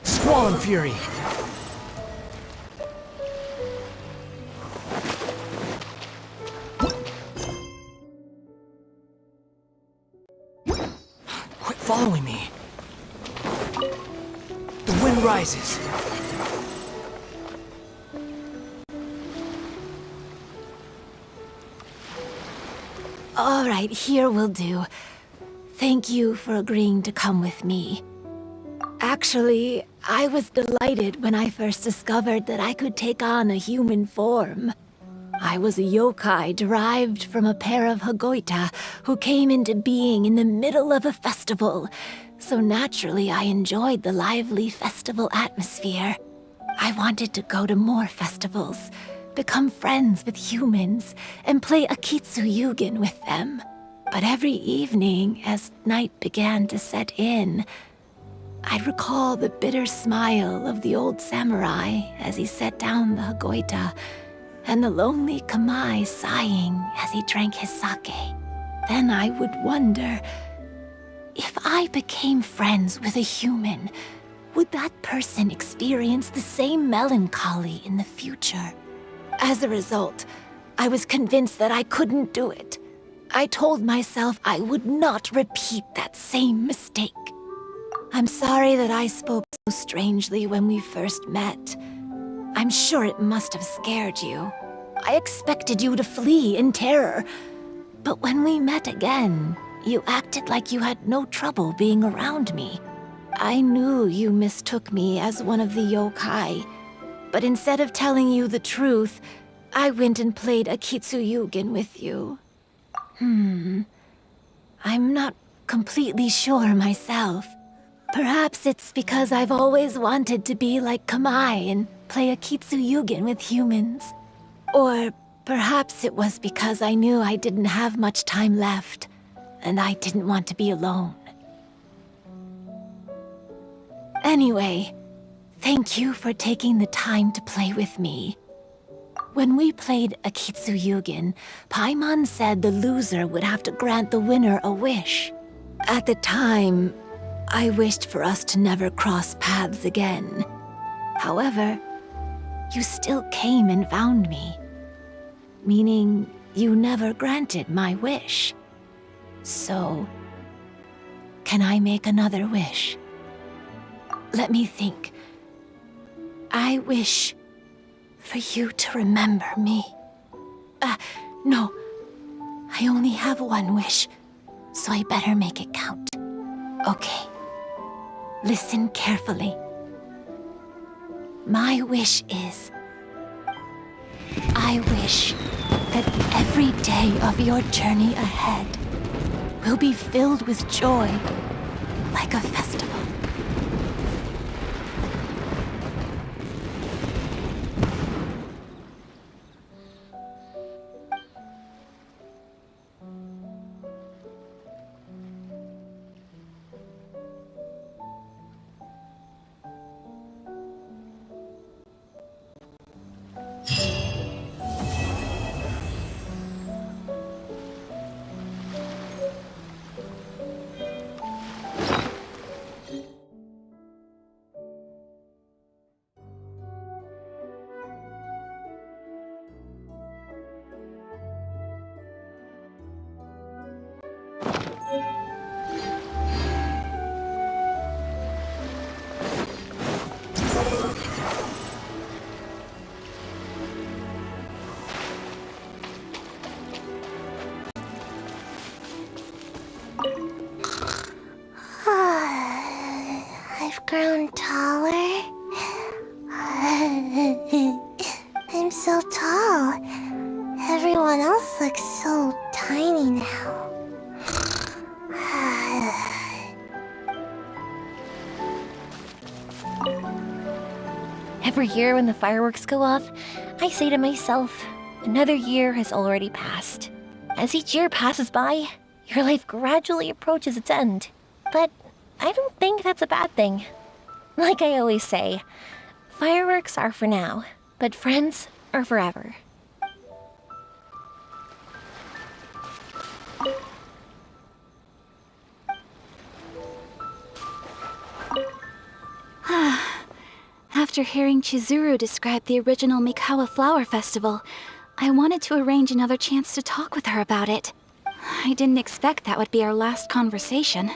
Squall and Fury! Quit following me. The wind rises. All right, here will do. Thank you for agreeing to come with me. Actually, I was delighted when I first discovered that I could take on a human form. I was a yokai derived from a pair of Hagoita who came into being in the middle of a festival, so naturally I enjoyed the lively festival atmosphere. I wanted to go to more festivals, become friends with humans, and play Akitsu Yugen with them. But every evening, as night began to set in, I'd recall the bitter smile of the old samurai as he set down the Hagoita, and the lonely Kamai sighing as he drank his sake. Then I would wonder, if I became friends with a human, would that person experience the same melancholy in the future? As a result, I was convinced that I couldn't do it. I told myself I would not repeat that same mistake. I'm sorry that I spoke so strangely when we first met. I'm sure it must have scared you. I expected you to flee in terror. But when we met again, you acted like you had no trouble being around me. I knew you mistook me as one of the yokai. But instead of telling you the truth, I went and played Akitsu Yugen with you. I'm not completely sure myself. Perhaps it's because I've always wanted to be like Kamai and play Akitsu Yugen with humans. Or perhaps it was because I knew I didn't have much time left, and I didn't want to be alone. Anyway, thank you for taking the time to play with me. When we played Akitsu Yugen, Paimon said the loser would have to grant the winner a wish. At the time, I wished for us to never cross paths again. However, you still came and found me, meaning you never granted my wish. So, can I make another wish? Let me think. I wish for you to remember me. No. I only have one wish, so I better make it count. Okay. Listen carefully. My wish is, I wish that every day of your journey ahead will be filled with joy, like a festival. taller. I'm so tall. Everyone else looks so tiny now. Every year when the fireworks go off, I say to myself, another year has already passed. As each year passes by, your life gradually approaches its end. But I don't think that's a bad thing. Like I always say, fireworks are for now, but friends are forever. After hearing Chizuru describe the original Mikawa Flower Festival, I wanted to arrange another chance to talk with her about it. I didn't expect that would be our last conversation.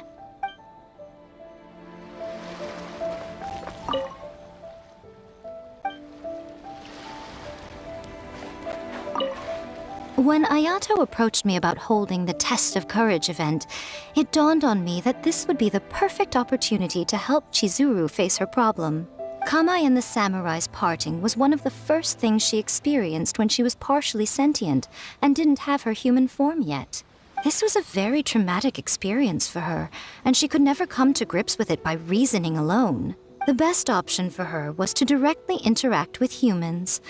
When Ayato approached me about holding the Test of Courage event, it dawned on me that this would be the perfect opportunity to help Chizuru face her problem. Kamai and the samurai's parting was one of the first things she experienced when she was partially sentient and didn't have her human form yet. This was a very traumatic experience for her, and she could never come to grips with it by reasoning alone. The best option for her was to directly interact with humans.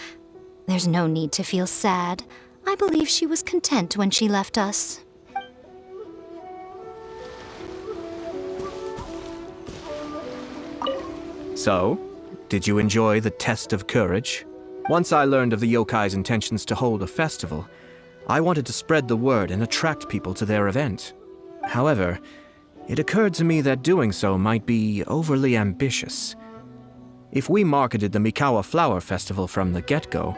There's no need to feel sad. I believe she was content when she left us. So, did you enjoy the Test of Courage? Once I learned of the yokai's intentions to hold a festival, I wanted to spread the word and attract people to their event. However, it occurred to me that doing so might be overly ambitious. If we marketed the Mikawa Flower Festival from the get-go,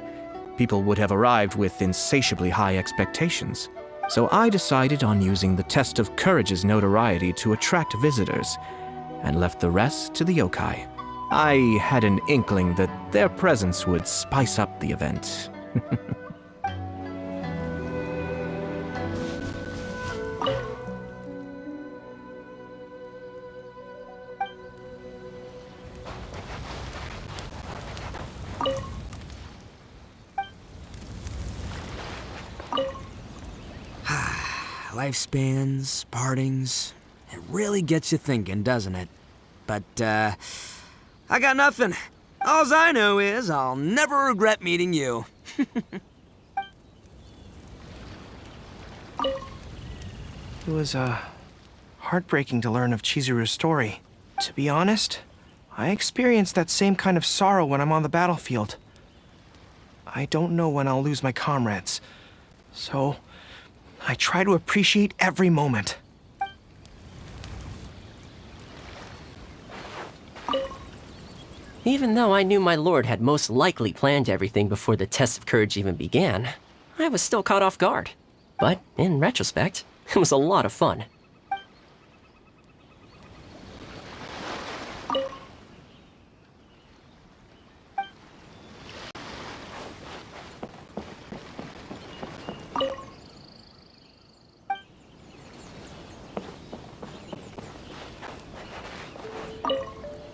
people would have arrived with insatiably high expectations. So I decided on using the Test of Courage's notoriety to attract visitors, and left the rest to the yokai. I had an inkling that their presence would spice up the event. Lifespans, partings, it really gets you thinking, doesn't it? But, I got nothing. Alls I know is I'll never regret meeting you. It was, heartbreaking to learn of Chizuru's story. To be honest, I experience that same kind of sorrow when I'm on the battlefield. I don't know when I'll lose my comrades, so I try to appreciate every moment. Even though I knew my lord had most likely planned everything before the Test of Courage even began, I was still caught off guard. But in retrospect, it was a lot of fun.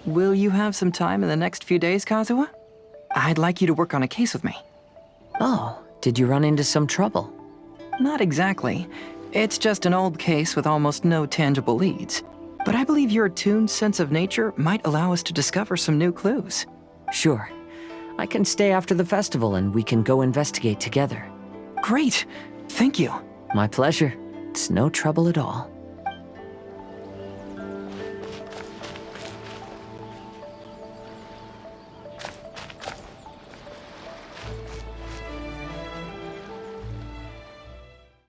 Will you have some time in the next few days, Kazuha? I'd like you to work on a case with me. Oh, did you run into some trouble? Not exactly. It's just an old case with almost no tangible leads. But I believe your attuned sense of nature might allow us to discover some new clues. Sure. I can stay after the festival and we can go investigate together. Great! Thank you. My pleasure. It's no trouble at all.